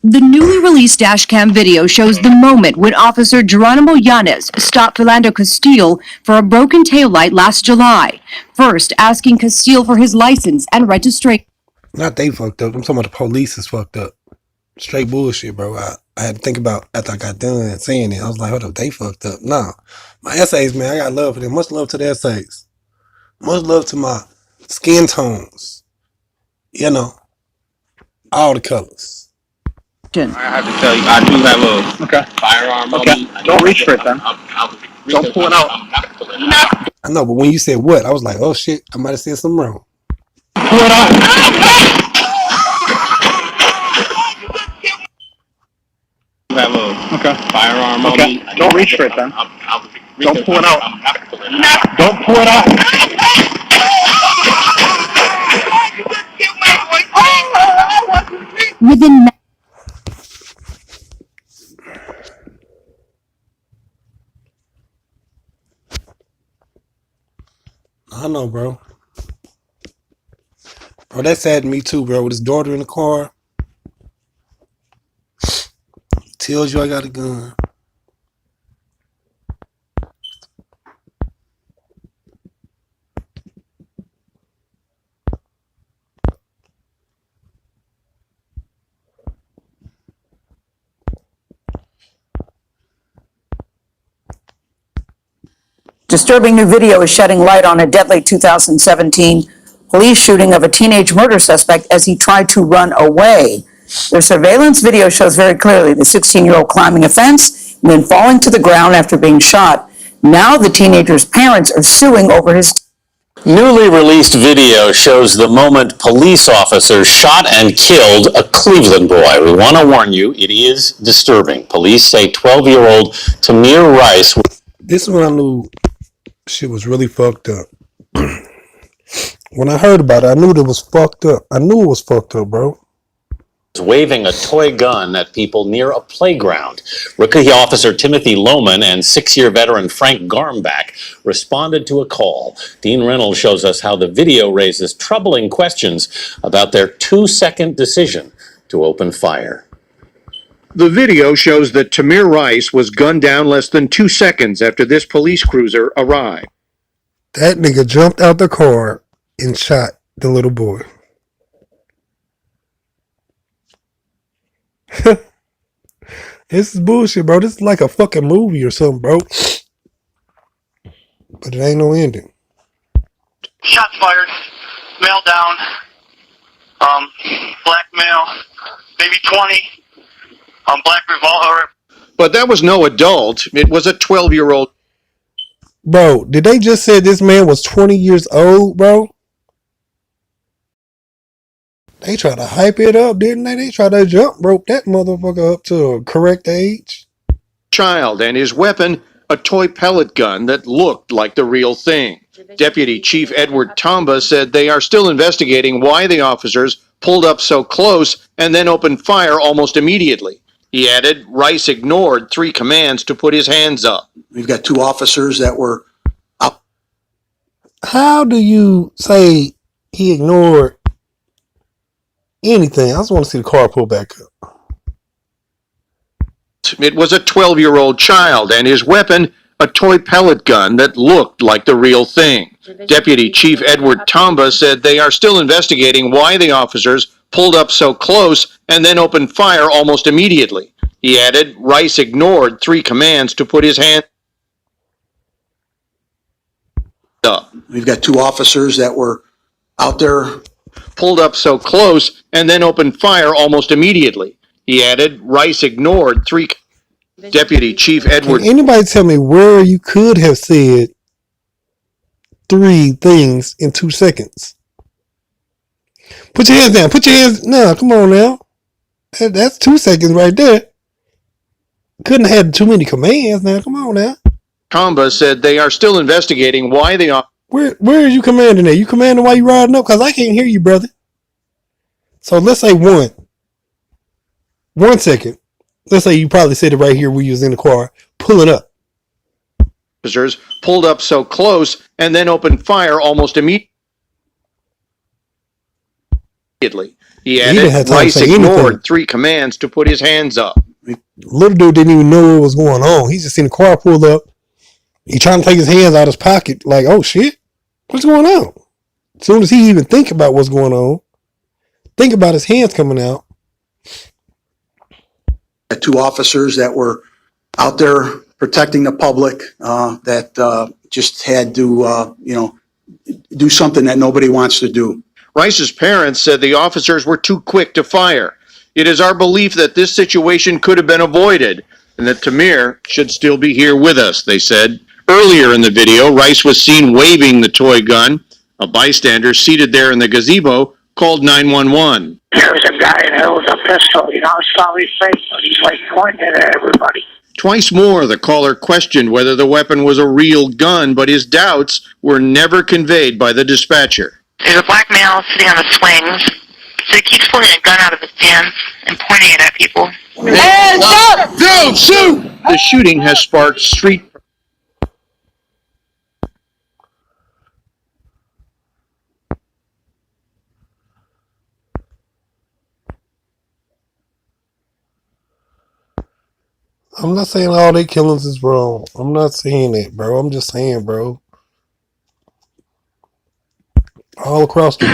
The newly released dashcam video shows the moment when Officer Geronimo Yanez stopped Philando Castile for a broken taillight last July, first asking Castile for his license and registration. Not they fucked up. I'm talking about the police is fucked up. Straight bullshit, bro. I had to think about after I got done saying it. I was like, hold up, they fucked up. Nah, My essays, man, I got love for them. Much love to the essays. Much love to my skin tones. You know, all the colors. I have to tell you, I do have a firearm on me. Don't reach for it, then. Don't pull it out. I know, but when you said what, I was like, oh shit, I might have said something wrong. Pull it out. You have a firearm on me. Don't reach for it, then. Don't pull it out. Don't pull it out. Within I know, bro. Bro, that saddened me too, bro. With his daughter in the car. He tells you I got a gun. Disturbing new video is shedding light on a deadly 2017 police shooting of a teenage murder suspect as he tried to run away. The surveillance video shows very clearly the 16-year-old climbing a fence and then falling to the ground after being shot. Now the teenager's parents are suing over his. Newly released video shows the moment police officers shot and killed a Cleveland boy. We want to warn you, it is disturbing. Police say 12-year-old Tamir Rice. This is when I knew shit was really fucked up. When I heard about it, I knew it was fucked up. I knew it was fucked up, bro. Waving a toy gun at people near a playground. Rookie officer Timothy Lohman and 6-year veteran Frank Garmback responded to a call. Dean Reynolds shows us how the video raises troubling questions about their 2-second decision to open fire. The video shows that Tamir Rice was gunned down less than 2 seconds after this police cruiser arrived. That nigga jumped out the car and shot the little boy. This is bullshit, bro. This is like a fucking movie or something, bro. But it ain't no ending. Shots fired. Male down. Black male. Maybe 20. Black revolver. But that was no adult. It was a 12-year-old. Bro, did they just say this man was 20 years old, bro? They try to hype it up, didn't they? They try to rope that motherfucker up to a correct age. Child and his weapon, a toy pellet gun that looked like the real thing. Deputy Chief Edward Tomba said they are still investigating why the officers pulled up so close and then opened fire almost immediately. He added, Rice ignored 3 commands to put his hands up. We've got 2 officers that were up. How do you say he ignored anything? I just want to see the car pull back up. It was a 12-year-old child and his weapon, a toy pellet gun that looked like the real thing. Deputy Chief Edward Tomba said they are still investigating why the officers pulled up so close and then opened fire almost immediately. He added, Rice ignored 3 commands to put his hand up. We've got 2 officers that were out there. Pulled up so close and then opened fire almost immediately. He added, Rice ignored 3. Deputy Chief Edward. Can anybody tell me where you could have said 3 things in 2 seconds? Put your hands down. Put your hands. No, come on now. That's 2 seconds right there. Couldn't have had too many commands now. Come on now. Tomba said they are still investigating why the. Where are you commanding at? You commanding while you riding up? Because I can't hear you, brother. So let's say 1 second. Let's say you probably said it right here when you was in the car, pulling up. Officers pulled up so close and then opened fire almost immediately. He added, Rice ignored 3 commands to put his hands up. Little dude didn't even know what was going on. He just seen the car pull up. He trying to take his hands out of his pocket, like, oh shit, what's going on? As soon as he even think about what's going on, think about his hands coming out. 2 officers that were out there protecting the public, that just had to, do something that nobody wants to do. Rice's parents said the officers were too quick to fire. It is our belief that this situation could have been avoided and that Tamir should still be here with us, they said. Earlier in the video, Rice was seen waving the toy gun. A bystander seated there in the gazebo called 911. There was a guy and there was a pistol, I saw his face, he's like pointing it at everybody. Twice more, the caller questioned whether the weapon was a real gun, but his doubts were never conveyed by the dispatcher. There's a black male sitting on the swings, so he keeps pulling a gun out of his pants and pointing it at people. Hands up! Don't shoot! The shooting has sparked street. I'm not saying all their killings is wrong. I'm not saying that, bro. I'm just saying, bro. All across the world,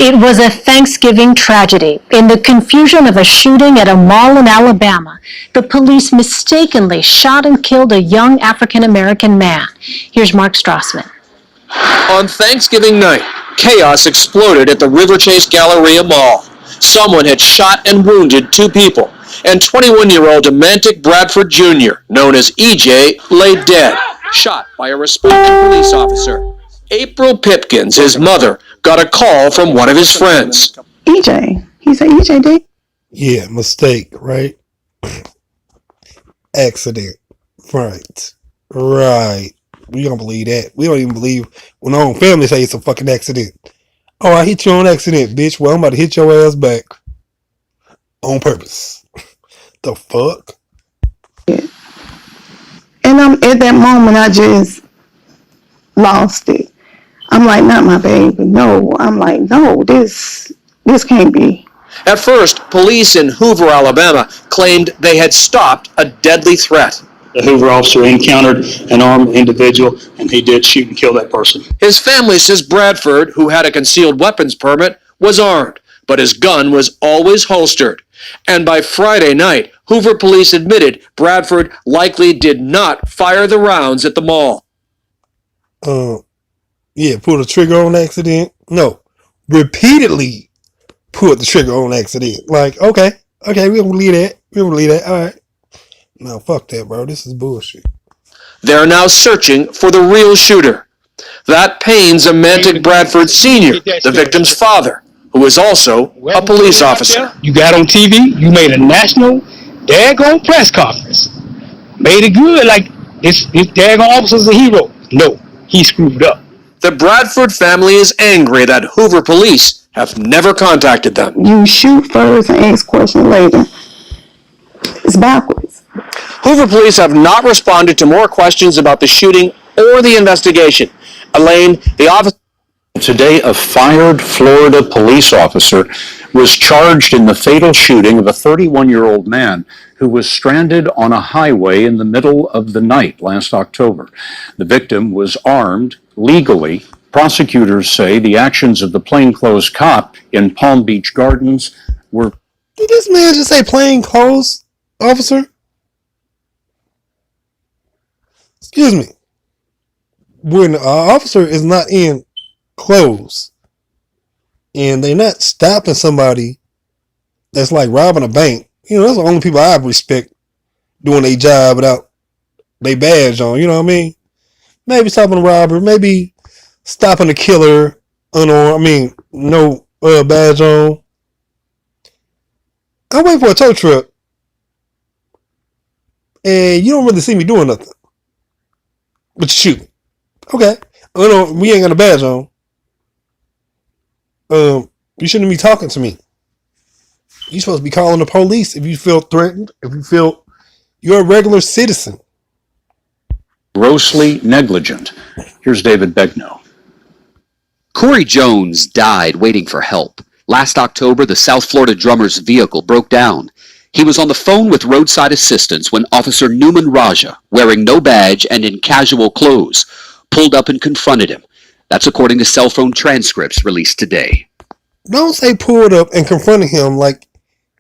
It was a Thanksgiving tragedy. In the confusion of a shooting at a mall in Alabama, the police mistakenly shot and killed a young African-American man. Here's Mark Strassman. On Thanksgiving night, chaos exploded at the River Chase Galleria Mall. Someone had shot and wounded two people, and 21-year-old Demantic Bradford Jr., known as EJ, lay dead, shot by a responding police officer. April Pipkins, his mother, got a call from one of his friends. EJ. He said, EJ did? yeah, mistake, right? Accident. Right. Right. We don't believe that. We don't even believe when our own family say it's a fucking accident. Oh, I hit you on accident, bitch. Well, I'm about to hit your ass back. On purpose. The fuck? And at that moment, I just lost it. I'm like, not my baby. No. I'm like, no, this can't be. At first, police in Hoover, Alabama, claimed they had stopped a deadly threat. The Hoover officer encountered an armed individual, and he did shoot and kill that person. His family says Bradford, who had a concealed weapons permit, was armed, but his gun was always holstered. And by Friday night, Hoover police admitted Bradford likely did not fire the rounds at the mall. Yeah, pull the trigger on accident. No, repeatedly pulled the trigger on accident. Like, okay, we don't believe that. We don't believe that. All right. No, fuck that, bro. This is bullshit. They're now searching for the real shooter. That pains Demantic Bradford Sr., the victim's father, who is also a police officer. You got on TV, you made a national daggone press conference. Made it good, like this daggone officer's a hero. No, he screwed up. The Bradford family is angry that Hoover police have never contacted them. You shoot first and ask questions later. It's backwards. Hoover police have not responded to more questions about the shooting or the investigation. Elaine, the officer... Today, a fired Florida police officer was charged in the fatal shooting of a 31-year-old man who was stranded on a highway in the middle of the night last October. The victim was armed legally. Prosecutors say the actions of the plainclothes cop in Palm Beach Gardens were... Did this man just say plainclothes officer? Excuse me. When an officer is not in clothes and they're not stopping somebody that's like robbing a bank, that's the only people I respect doing their job without their badge on, you know what I mean? maybe stopping a robber, maybe stopping a killer unarmed. I mean, no badge on. I'm waiting for a tow truck, and you don't really see me doing nothing, but you shoot me. Okay, we ain't got a badge on. You shouldn't be talking to me. You're supposed to be calling the police if you feel threatened. If you feel you're a regular citizen. Grossly negligent. Here's David Begnaud. Corey Jones died waiting for help. Last October, the South Florida drummer's vehicle broke down. He was on the phone with roadside assistance when Officer Newman Raja, wearing no badge and in casual clothes, pulled up and confronted him. That's according to cell phone transcripts released today. Don't say pulled up and confronted him like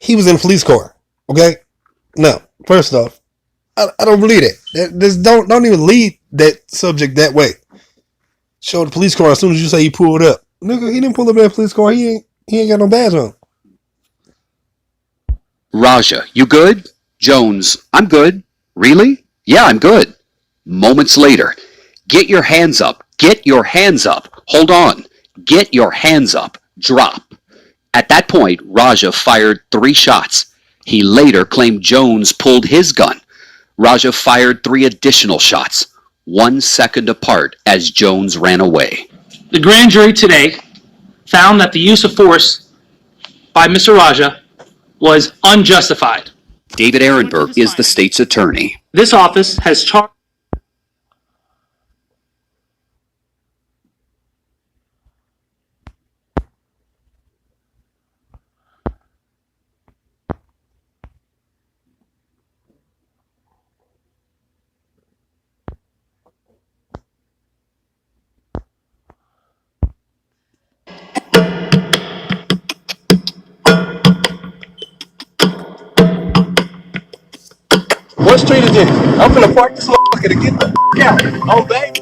he was in a police car. Okay? No. First off, I don't believe that. Don't even lead that subject that way. Show the police car as soon as you say he pulled up. Nigga, he didn't pull up in that police car. He ain't got no badge on. Raja, you good? Jones, I'm good. Really? Yeah, I'm good. Moments later, get your hands up. Get your hands up. Hold on. Get your hands up. Drop. At that point, Raja fired 3 shots. He later claimed Jones pulled his gun. Raja fired 3 additional shots, 1 second apart as Jones ran away. The grand jury today found that the use of force by Mr. Raja was unjustified. David Ehrenberg is the state's attorney. This office has charged. What street is this? I'm finna park this motherfucker to get the out. Oh, baby.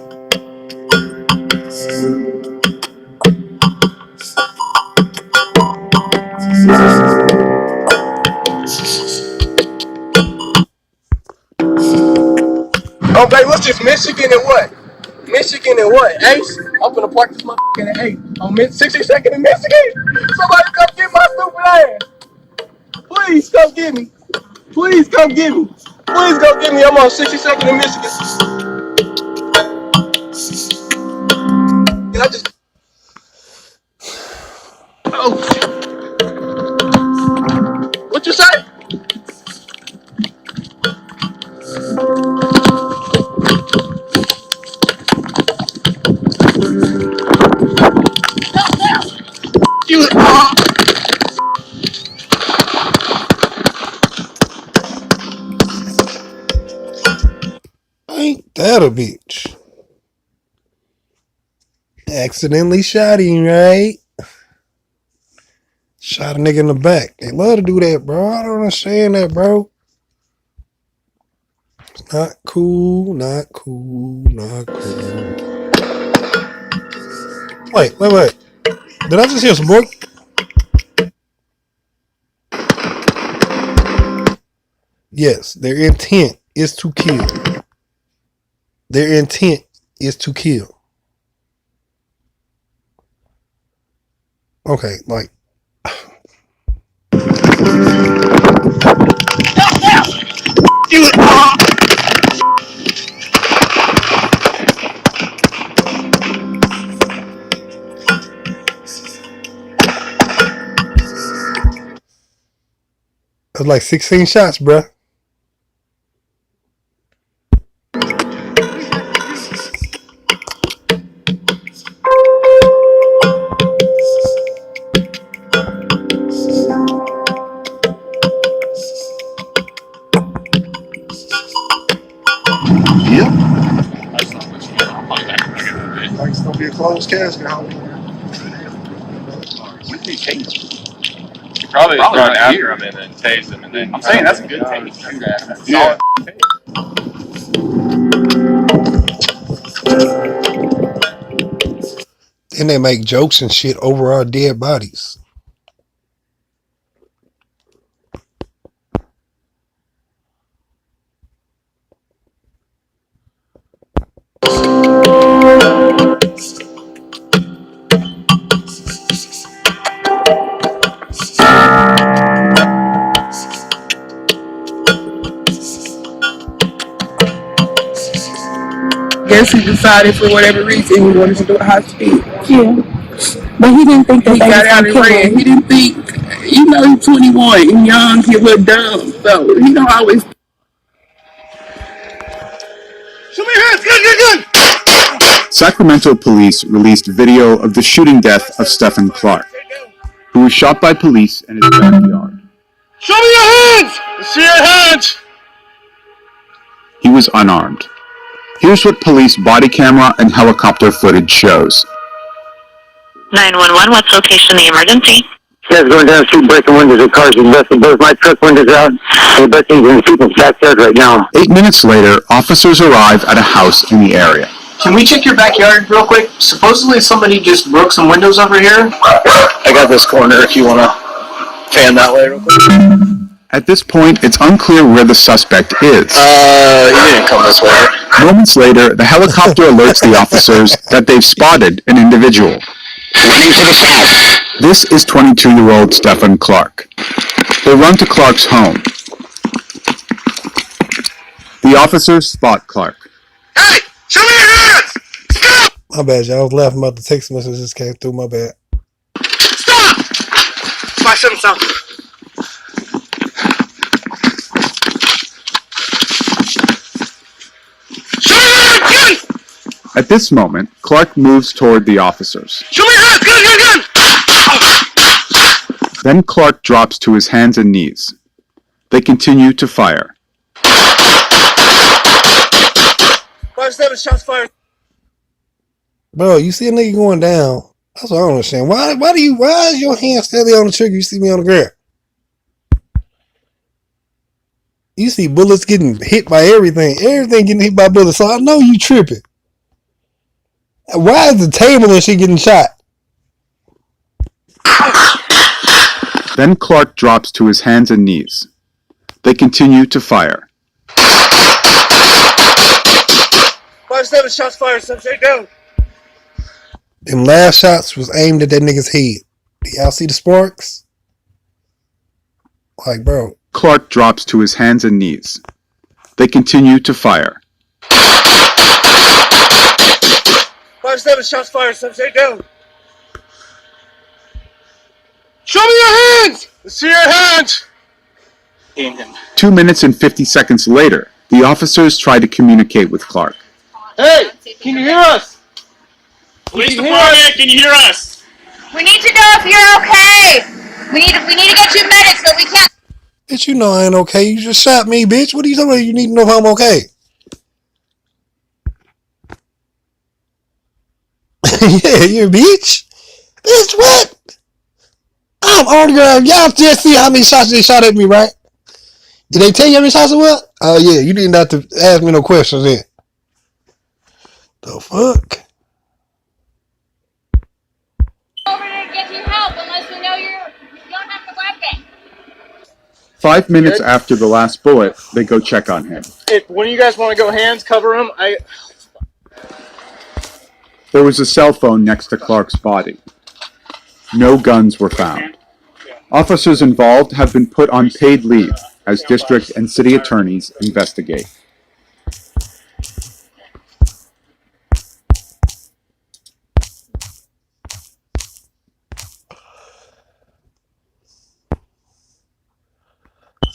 Oh, baby, what's this, Michigan and what? Michigan and what? Ace? I'm finna park this motherfucker at 8. On 62nd in Michigan? Somebody come get my stupid ass. Please come get me. Please come get me. Please come get me. I'm on 62nd in Michigan. And I just... Oh, what you say? You... Ain't that a bitch? Accidentally shot him, right? Shot a nigga in the back. They love to do that, bro. I don't understand that, bro. It's not cool, not cool, not cool. Wait. Did I just hear some more? Yes, their intent is to kill. Their intent is to kill. Okay, like. You... That's like 16 shots, bruh. Yep. Like it's gonna be a closed casket. When did he tase him? He probably run after him and then tase him and then. I'm saying that's a good tase. Shoot at him. Yeah. Then they make jokes and shit over our dead bodies. guess he decided for whatever reason he wanted to do a high speed. Yeah. But he didn't think that He they got was out gonna and kill ran. him. He didn't think, he's 21 and young, he was dumb. So he don't always. Show me your hands. Good. Sacramento police released video of the shooting death of Stephen Clark, who was shot by police in his backyard. Show me your hands. Let's see your hands. He was unarmed. Here's what police body camera and helicopter footage shows. 911, what's location of the emergency? Guys going down the street, breaking windows of cars and busting both my truck windows out. They're busting in people's backyard right now. 8 minutes later, officers arrive at a house in the area. Can we check your backyard real quick? Supposedly somebody just broke some windows over here. I got this corner if you want to fan that way real quick. At this point, it's unclear where the suspect is. He didn't come this way. Moments later, the helicopter alerts the officers that they've spotted an individual. Running to the south. This is 22-year-old Stephen Clark. They run to Clark's home. The officers spot Clark. Hey, show me your hands. Stop. My bad, y'all. I was laughing about the text messages came through. My bad. Stop. 5-7 south. Show me your hands. Good. At this moment, Clark moves toward the officers. Show me your hands. Good. Then Clark drops to his hands and knees. They continue to fire. 5-7 shots fired. Bro, you see a nigga going down. That's what I don't understand. Why is your hand steady on the trigger? You see me on the ground. You see bullets getting hit by everything. Everything getting hit by bullets. So I know you tripping. Why is the table and shit getting shot? Then Clark drops to his hands and knees. They continue to fire. 5-7 shots fired. Subject down. Them last shots was aimed at that nigga's head. Do y'all see the sparks? Like, bro. Clark drops to his hands and knees. They continue to fire. 5-7 shots fired. Subject down. Show me your hands. Let's see your hands. 2 minutes and 50 seconds later, the officers try to communicate with Clark. Hey, can you hear us? Police department, can you hear us? We need to know if you're okay. We need to get you medics, but we can't. Bitch, you know I ain't okay. You just shot me, bitch. What are you talking about? You need to know if I'm okay. Yeah, you bitch. Bitch, what? I'm on the ground. Y'all just see how many shots they shot at me, right? Did they tell you how many shots it was? Oh, yeah. You didn't have to ask me no questions then. The fuck? Over there to get you help unless we know you don't have the weapon. 5 minutes after the last bullet, they go check on him. If one of you guys want to go hands, cover him. There was a cell phone next to Clark's body. No guns were found. Officers involved have been put on paid leave as district and city attorneys investigate.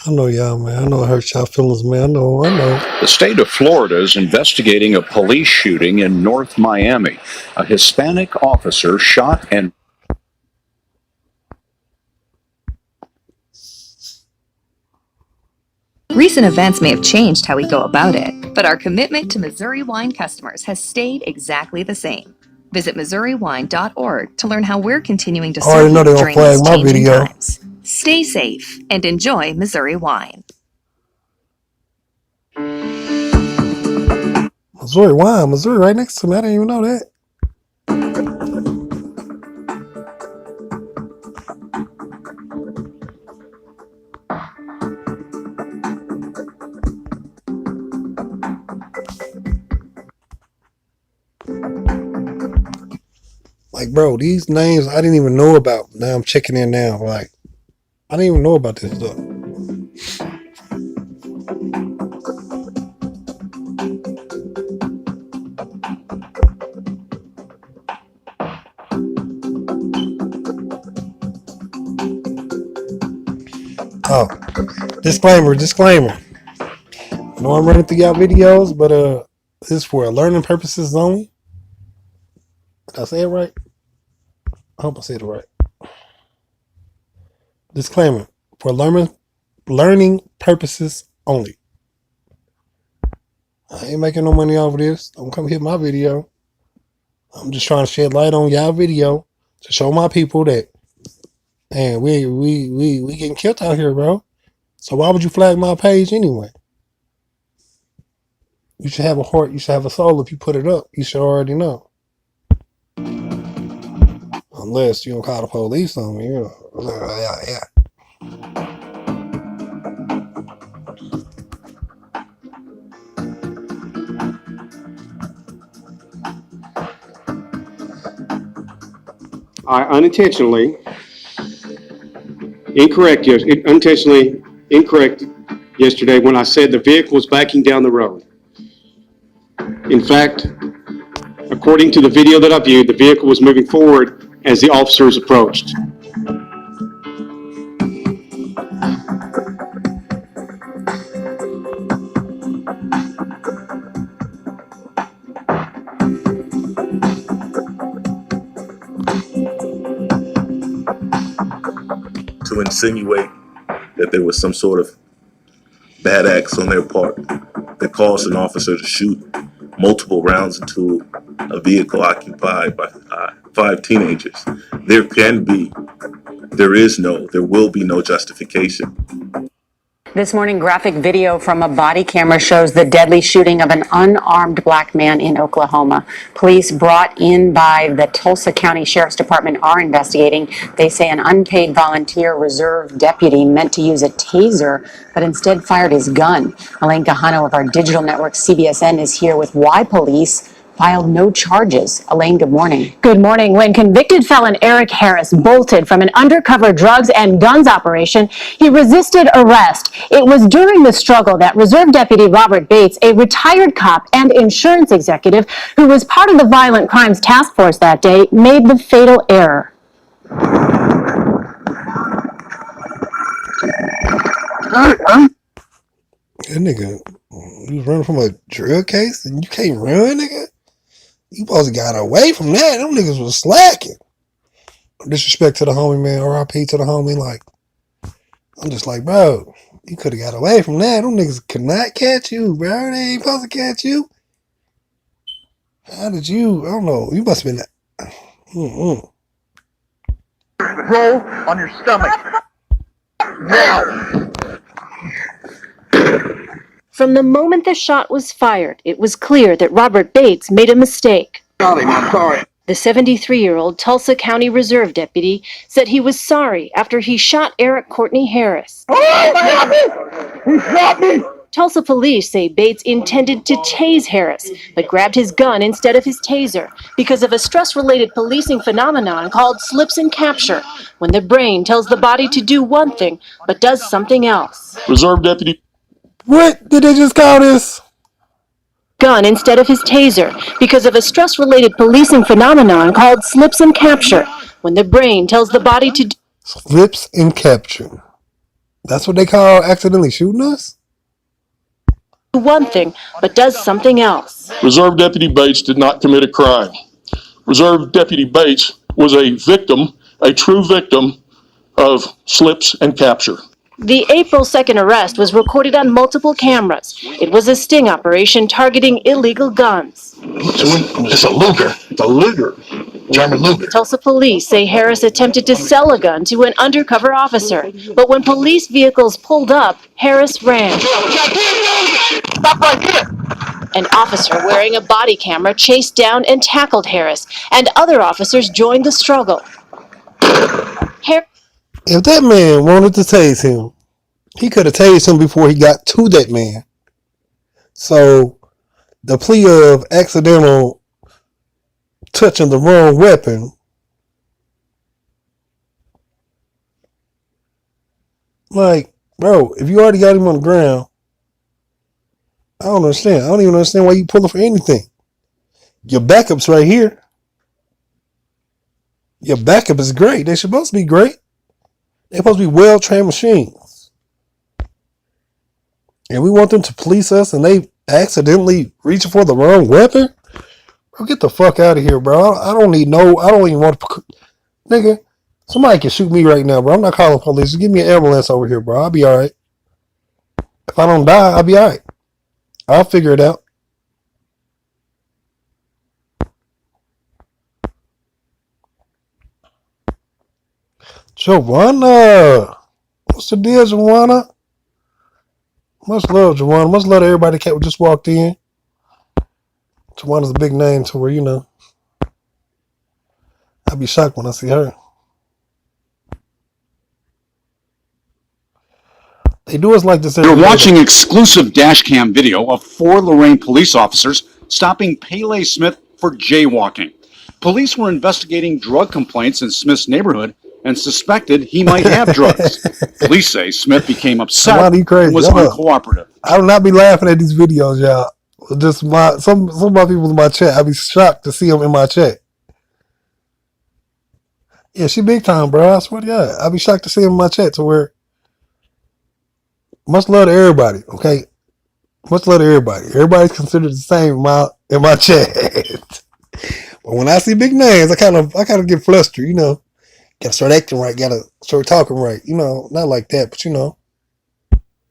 I know y'all, man. I know it hurts y'all feelings, man. I know. The state of Florida is investigating a police shooting in North Miami. A Hispanic officer shot and... Recent events may have changed how we go about it, but our commitment to Missouri wine customers has stayed exactly the same. Visit MissouriWine.org to learn how we're continuing to serve you during these changing times. Stay safe and enjoy Missouri wine. Missouri wine. Missouri right next to me. I didn't even know that. Like, bro, these names I didn't even know about. Now I'm checking in now. Like, I didn't even know about this stuff. Oh, disclaimer. I know I'm running through y'all videos, but this is for learning purposes only. Did I say it right? I hope I said it right. Disclaimer for learning purposes only. I ain't making no money off of this. Don't come hit my video. I'm just trying to shed light on y'all video to show my people that, man, we getting killed out here, bro. So why would you flag my page anyway? You should have a heart. You should have a soul. If you put it up, you should already know. Unless you don't call the police on me, you know. Yeah. I unintentionally incorrect yesterday when I said the vehicle was backing down the road. In fact, according to the video that I viewed, the vehicle was moving forward as the officers approached. To insinuate that there was some sort of bad acts on their part that caused an officer to shoot multiple rounds into a vehicle occupied by 5 teenagers. There will be no justification. This morning, graphic video from a body camera shows the deadly shooting of an unarmed black man in Oklahoma. Police brought in by the Tulsa County Sheriff's Department are investigating. They say an unpaid volunteer reserve deputy meant to use a taser, but instead fired his gun. Elaine Gahano of our digital network CBSN is here with why police filed no charges. Elaine, good morning. Good morning. When convicted felon Eric Harris bolted from an undercover drugs and guns operation, he resisted arrest. It was during the struggle that Reserve Deputy Robert Bates, a retired cop and insurance executive who was part of the Violent Crimes Task Force that day, made the fatal error. That nigga, you was running from a drug case and you can't run, nigga? You supposed to got away from that. Them niggas was slacking. Disrespect to the homie, man. RIP to the homie. Like, I'm just like, bro, you could have got away from that. Them niggas could not catch you, bro. They ain't supposed to catch you. How did you? I don't know. You must have been. Roll on your stomach. Now. From the moment the shot was fired, it was clear that Robert Bates made a mistake. Sorry, I'm sorry. The 73-year-old Tulsa County Reserve deputy said he was sorry after he shot Eric Courtney Harris. He shot me! Tulsa police say Bates intended to tase Harris, but grabbed his gun instead of his taser because of a stress-related policing phenomenon called slips and capture, when the brain tells the body to do one thing, but does something else. Reserve Deputy. What did they just call this? Gun instead of his taser because of a stress-related policing phenomenon called slips and capture, when the brain tells the body to do slips and capture. That's what they call accidentally shooting us? one thing, but does something else. Reserve Deputy Bates did not commit a crime. Reserve Deputy Bates was a victim, a true victim of slips and capture. The April 2nd arrest was recorded on multiple cameras. It was a sting operation targeting illegal guns. It's a Luger. It's a Luger. German Luger. Tulsa police say Harris attempted to sell a gun to an undercover officer, but when police vehicles pulled up, Harris ran. Stop right here! An officer wearing a body camera chased down and tackled Harris, and other officers joined the struggle. If that man wanted to tase him, he could have tased him before he got to that man. So the plea of accidental touching the wrong weapon, like, bro, if you already got him on the ground, I don't understand. I don't even understand why you pulling for anything. Your backup's right here. Your backup is great. They're supposed to be great. They're supposed to be well-trained machines. and we want them to police us, and they accidentally reaching for the wrong weapon. Bro, get the fuck out of here, bro. I don't need no. I don't even want to. Nigga, somebody can shoot me right now, bro. I'm not calling police. Just give me an ambulance over here, bro. I'll be all right. If I don't die, I'll be all right. I'll figure it out. Joanna, what's the deal, Joanna? Much love, Joanna. Much love to everybody that just walked in. Joanna's a big name to where, you know, I'd be shocked when I see her. They do us like this. You're watching exclusive dash cam video of 4 Lorain police officers stopping Pele Smith for jaywalking. Police were investigating drug complaints in Smith's neighborhood and suspected he might have drugs. Police say Smith became upset and was uncooperative. I will not be laughing at these videos, y'all. Just some of my people in my chat. I'd be shocked to see them in my chat. Yeah, she big time, bro. I swear to God. I'd be shocked to see them in my chat to where much love to everybody, okay? Much love to everybody. Everybody's considered the same in my chat. But when I see big names, I kind of get flustered, you know. Gotta start acting right, gotta start talking right. You know, not like that, but you know.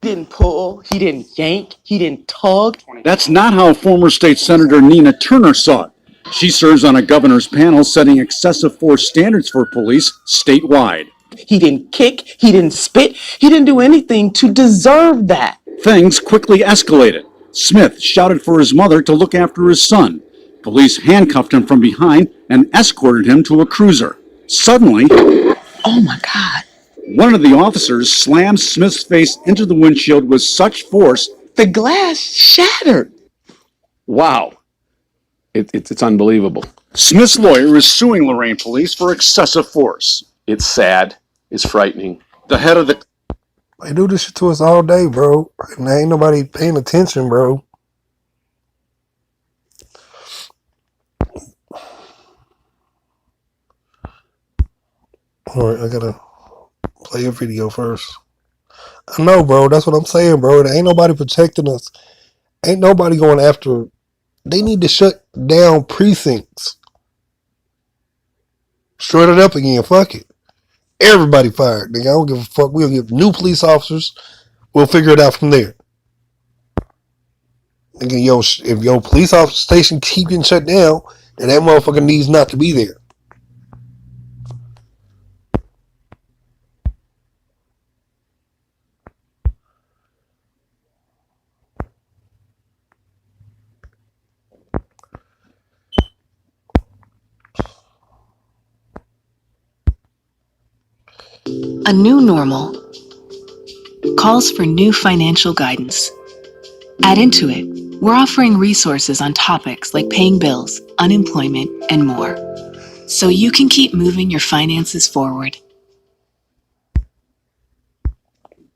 He didn't pull, he didn't yank, he didn't tug. That's not how former state senator Nina Turner saw it. She serves on a governor's panel setting excessive force standards for police statewide. He didn't kick, he didn't spit, he didn't do anything to deserve that. Things quickly escalated. Smith shouted for his mother to look after his son. Police handcuffed him from behind and escorted him to a cruiser. Suddenly, oh my God, one of the officers slammed Smith's face into the windshield with such force the glass shattered. Wow. It's unbelievable. Smith's lawyer is suing Lorain police for excessive force. It's sad. It's frightening. The head of the... They do this shit to us all day, bro. And ain't nobody paying attention, bro. Alright, I gotta play a video first. I know, bro. That's what I'm saying, bro. There ain't nobody protecting us. Ain't nobody going after. They need to shut down precincts. Straight it up again. Fuck it. Everybody fired. Nigga, I don't give a fuck. We'll get new police officers. We'll figure it out from there. Nigga, if your police officer station keep getting shut down, then that motherfucker needs not to be there. A new normal calls for new financial guidance. At Intuit, we're offering resources on topics like paying bills, unemployment, and more, so you can keep moving your finances forward.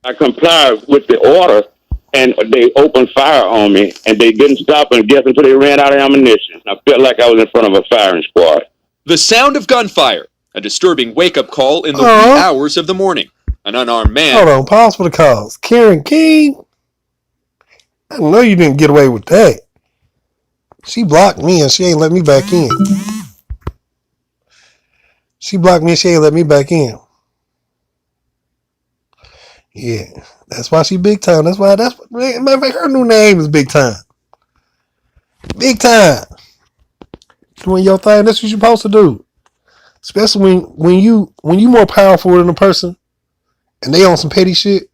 I complied with the order, and they opened fire on me, and they didn't stop and guess until they ran out of ammunition. I felt like I was in front of a firing squad. The sound of gunfire, a disturbing wake-up call in the wee hours of the morning. An unarmed man... Hold on, pause for the calls. Karen King? I know you didn't get away with that. She blocked me and she ain't let me back in. She blocked me and she ain't let me back in. Yeah, that's why she big time. Matter of fact, her new name is Big Time. Big Time. Doing your thing, that's what you're supposed to do. Especially when you more powerful than a person and they on some petty shit.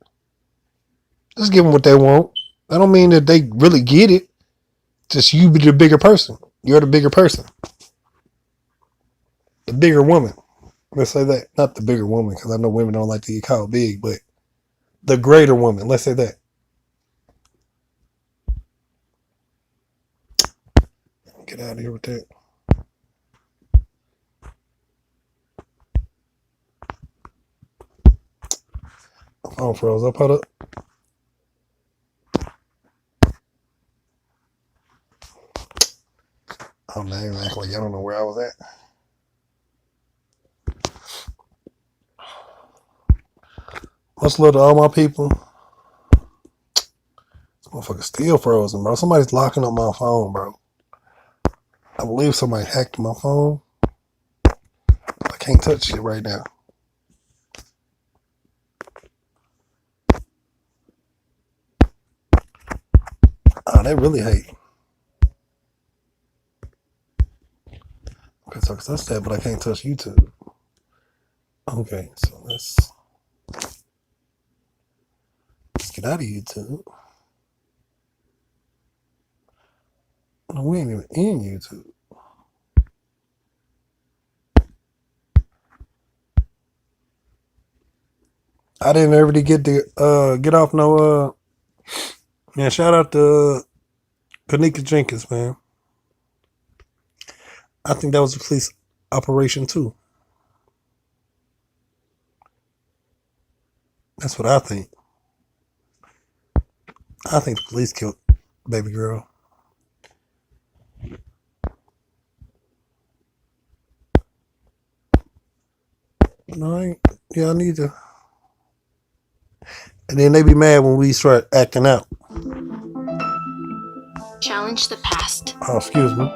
Just give them what they want. I don't mean that they really get it. Just you be the bigger person. You're the bigger person. The bigger woman. Let's say that. Not the bigger woman, because I know women don't like to get called big, but the greater woman. Let's say that. Get out of here with that. My phone froze up. Hold up. Oh, now you act like y'all don't know where I was at. Much love to all my people. Motherfucker still frozen, bro. Somebody's locking up my phone, bro. I believe somebody hacked my phone. I can't touch it right now. Oh, they really hate. Okay, so I can touch that, but I can't touch YouTube. Okay, so let's get out of YouTube. No, we ain't even in YouTube. I didn't ever get to get off no man, shout out to Kanika Jenkins, man. I think that was a police operation too. That's what I think. I think the police killed baby girl. No, I need to. And then they be mad when we start acting out. Challenge the past. Oh, excuse me.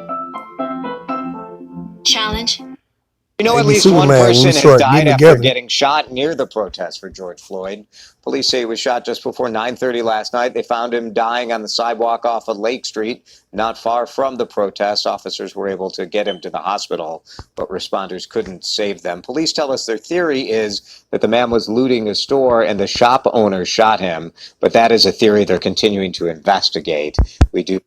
Challenge. You know, They at be least super one mad when we person has start died getting after together. getting shot near the protest for George Floyd. Police say he was shot just before 9:30 last night. They found him dying on the sidewalk off of Lake Street, not far from the protest. Officers were able to get him to the hospital, but responders couldn't save them. Police tell us their theory is that the man was looting a store and the shop owner shot him, but that is a theory they're continuing to investigate. We do.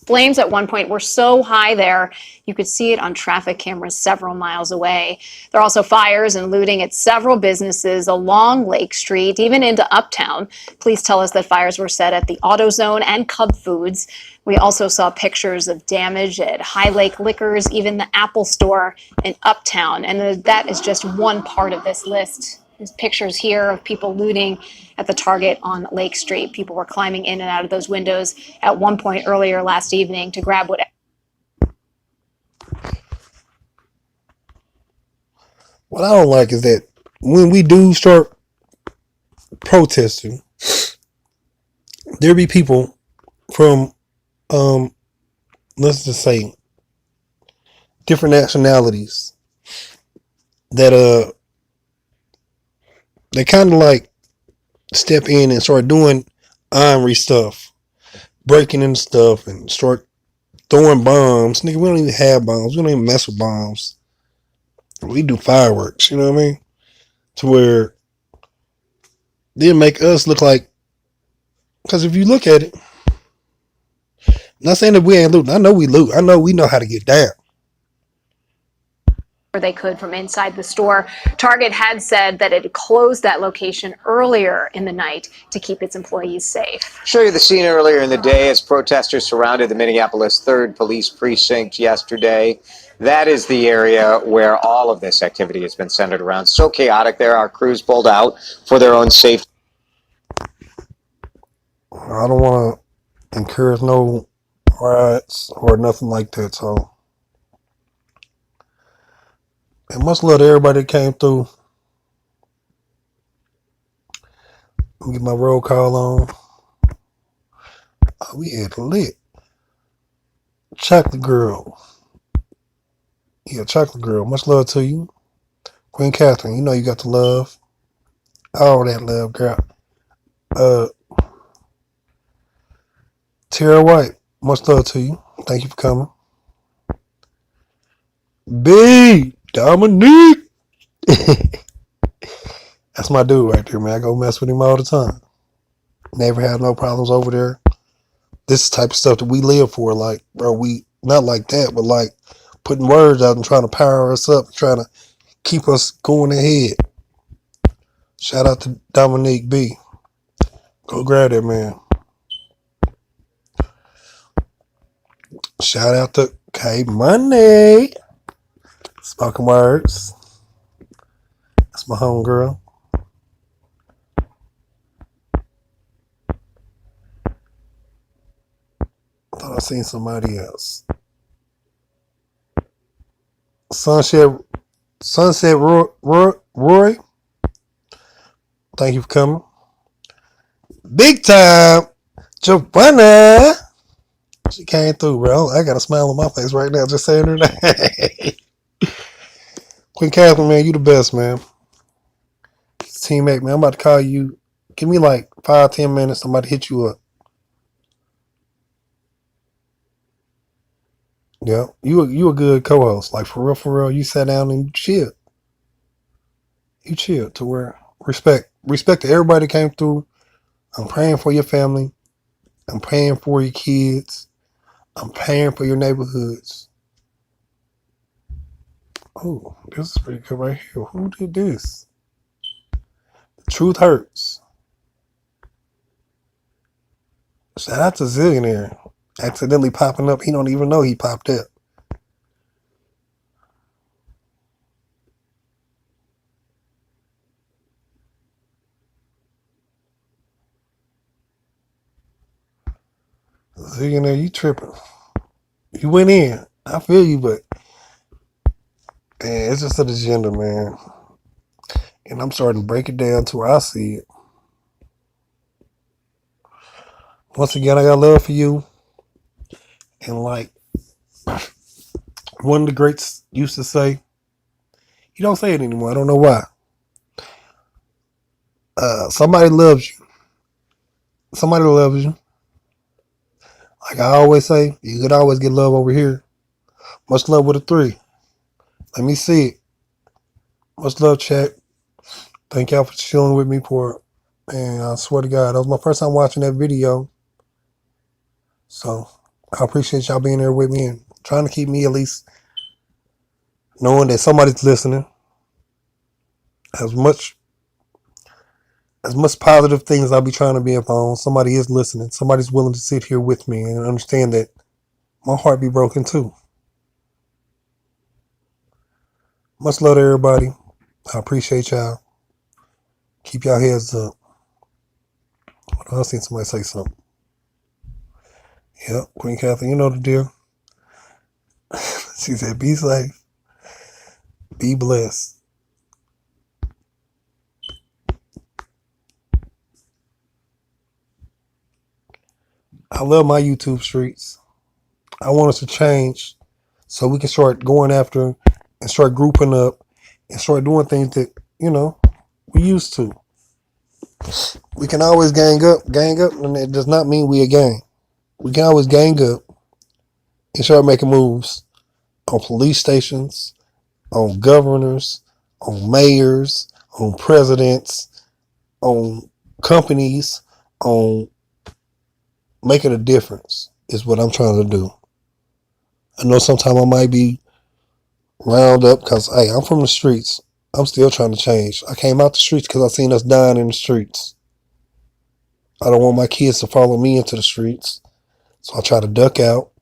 Flames at one point were so high there, you could see it on traffic cameras several miles away. There are also fires and looting at several businesses along Lake Street, even into Uptown. Police tell us that fires were set at the AutoZone and Cub Foods. We also saw pictures of damage at High Lake Liquors, even the Apple Store in Uptown. And that is just one part of this list. There's pictures here of people looting at the Target on Lake Street. People were climbing in and out of those windows at one point earlier last evening to grab what. What I don't like is that when we do start protesting, there be people from, let's just say, different nationalities that they kind of like step in and start doing ornery stuff, breaking in stuff, and start throwing bombs. Nigga, we don't even have bombs. We don't even mess with bombs. We do fireworks, you know what I mean? To where they make us look like, because if you look at it, not saying that we ain't looting. I know we loot. I know we know how to get down. They could from inside the store. Target had said that it closed that location earlier in the night to keep its employees safe. Show you the scene earlier in the day as protesters surrounded the Minneapolis 3rd Police Precinct yesterday. That is the area where all of this activity has been centered around. So chaotic there, our crews pulled out for their own safety. I don't want to encourage no riots or nothing like that, so. And much love to everybody that came through. Get my roll call on. Oh, we had lit. Chocolate Girl. Yeah, Chocolate Girl. Much love to you. Queen Catherine, you know you got the love. All that love, girl. Tara White, much love to you. Thank you for coming. B. Dominique. That's my dude right there, man. I go mess with him all the time. Never had no problems over there. This is the type of stuff that we live for. Like, bro, we not like that, but like putting words out and trying to power us up, trying to keep us going ahead. Shout out to Dominique B. Go grab that man. Shout out to K Money. Spoken words. That's my homegirl. I thought I seen somebody else. Sunset Roy. Thank you for coming. Big time. Giovanna. She came through, bro. I got a smile on my face right now just saying her name. Queen Catherine, man, you the best, man. Teammate, man, I'm about to call you. Give me like 5-10 minutes. I'm about to hit you up. Yeah, you a good co-host. Like for real, you sat down and chilled. You chilled to where respect to everybody that came through. I'm praying for your family. I'm praying for your kids. I'm praying for your neighborhoods. Oh, this is pretty good right here. Who did this? The truth hurts. Shout out to Zillionaire. Accidentally popping up. He don't even know he popped up. Zillionaire, you tripping. You went in. I feel you, but man, it's just an agenda, man. And I'm starting to break it down to where I see it. Once again, I got love for you. And like one of the greats used to say, you don't say it anymore. I don't know why. Somebody loves you. Somebody loves you. Like I always say, you could always get love over here. Much love with a 3. Let me see it. Much love, chat. Thank y'all for chilling with me for, and I swear to God, that was my first time watching that video. So I appreciate y'all being there with me and trying to keep me at least knowing that somebody's listening. As much positive things I'll be trying to be upon, somebody is listening. Somebody's willing to sit here with me and understand that my heart be broken too. Much love to everybody. I appreciate y'all. Keep y'all heads up. I seen somebody say something. Yep, Queen Catherine, you know the deal. She said, be safe. Be blessed. I love my YouTube streets. I want us to change so we can start going after and start grouping up and start doing things that, we used to. We can always gang up, and it does not mean we a gang. We can always gang up and start making moves on police stations, on governors, on mayors, on presidents, on companies, on making a difference is what I'm trying to do. I know sometimes I might be round up because, hey, I'm from the streets. I'm still trying to change. I came out the streets because I seen us dying in the streets. I don't want my kids to follow me into the streets. So I try to duck out,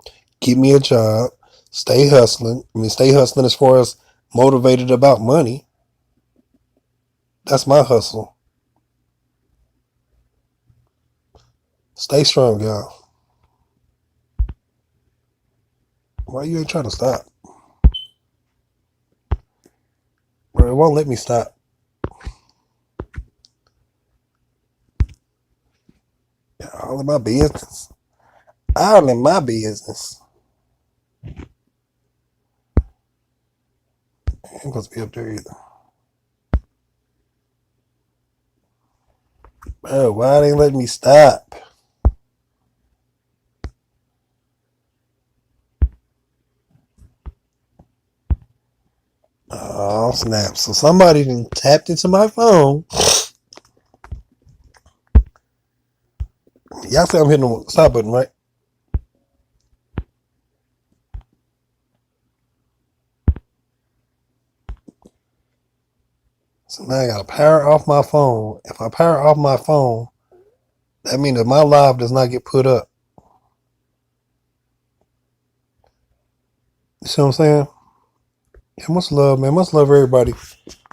get me a job, stay hustling. Stay hustling as far as motivated about money. That's my hustle. Stay strong, y'all. Why you ain't trying to stop? Bro, it won't let me stop. All in my business. All in my business. I ain't supposed to be up there either. Bro, why they let me stop? Oh, snap. So somebody done tapped into my phone. Y'all say I'm hitting the stop button, right? So now I gotta power off my phone. If I power off my phone, that means that my live does not get put up. You see what I'm saying? Yeah, much love, man. Much love everybody.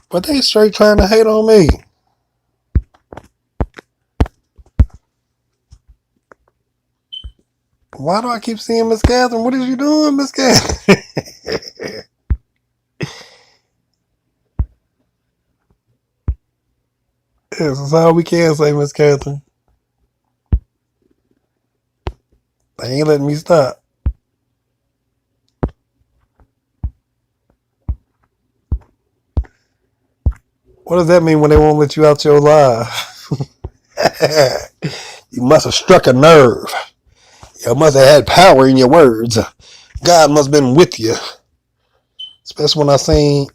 But they straight trying to hate on me. Why do I keep seeing Miss Catherine? What is you doing, Miss Catherine? Yes, that's all we can say, Miss Catherine. They ain't letting me stop. What does that mean when they won't let you out your live? You must have struck a nerve. You must have had power in your words. God must have been with you. Especially when I sing,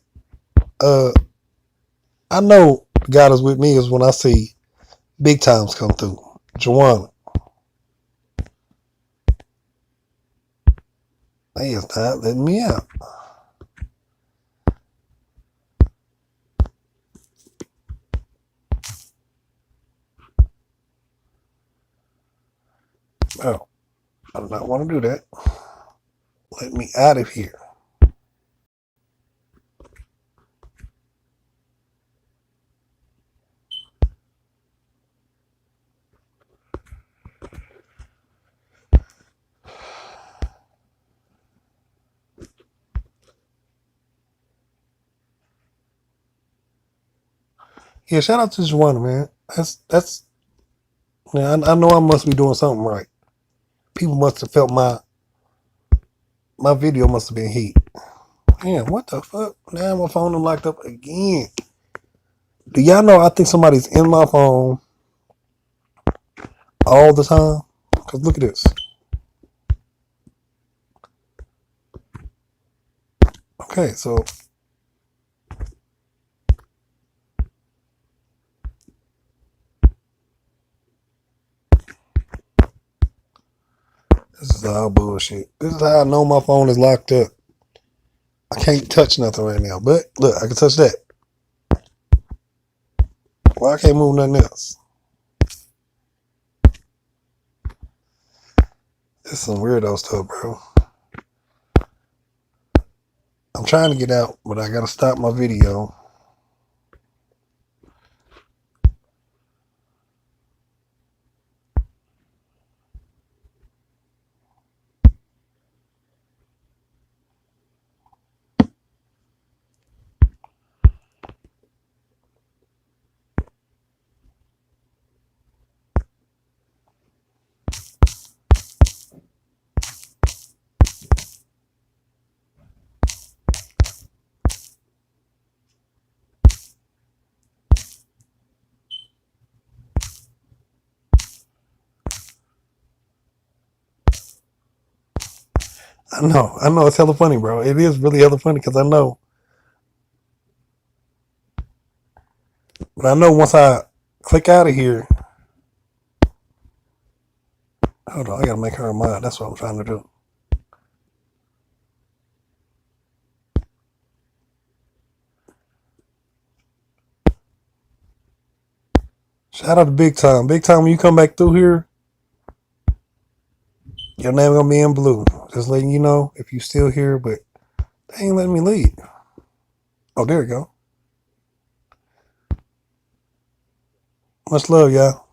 I know God is with me is when I see big times come through. Joanna. They is not letting me out. Oh, I do not want to do that. Let me out of here. Yeah, shout out to Joanna, man. That's man, I know I must be doing something right. People must have felt my video must have been heat. Man, what the fuck? Now my phone is locked up again. Do y'all know I think somebody's in my phone all the time? Cause look at this. Okay, so this is all bullshit. This is how I know my phone is locked up. I can't touch nothing right now. But look, I can touch that. Well, I can't move nothing else. It's some weirdo stuff, bro. I'm trying to get out, but I gotta stop my video. I know it's hella funny, bro. It is really hella funny because I know. But I know once I click out of here. Hold on, I gotta make her a mod. That's what I'm trying to do. Shout out to Big Time. Big Time, when you come back through here, your name gonna be in blue. Just letting you know if you still here, but they ain't letting me leave. Oh, there you go. Much love, y'all.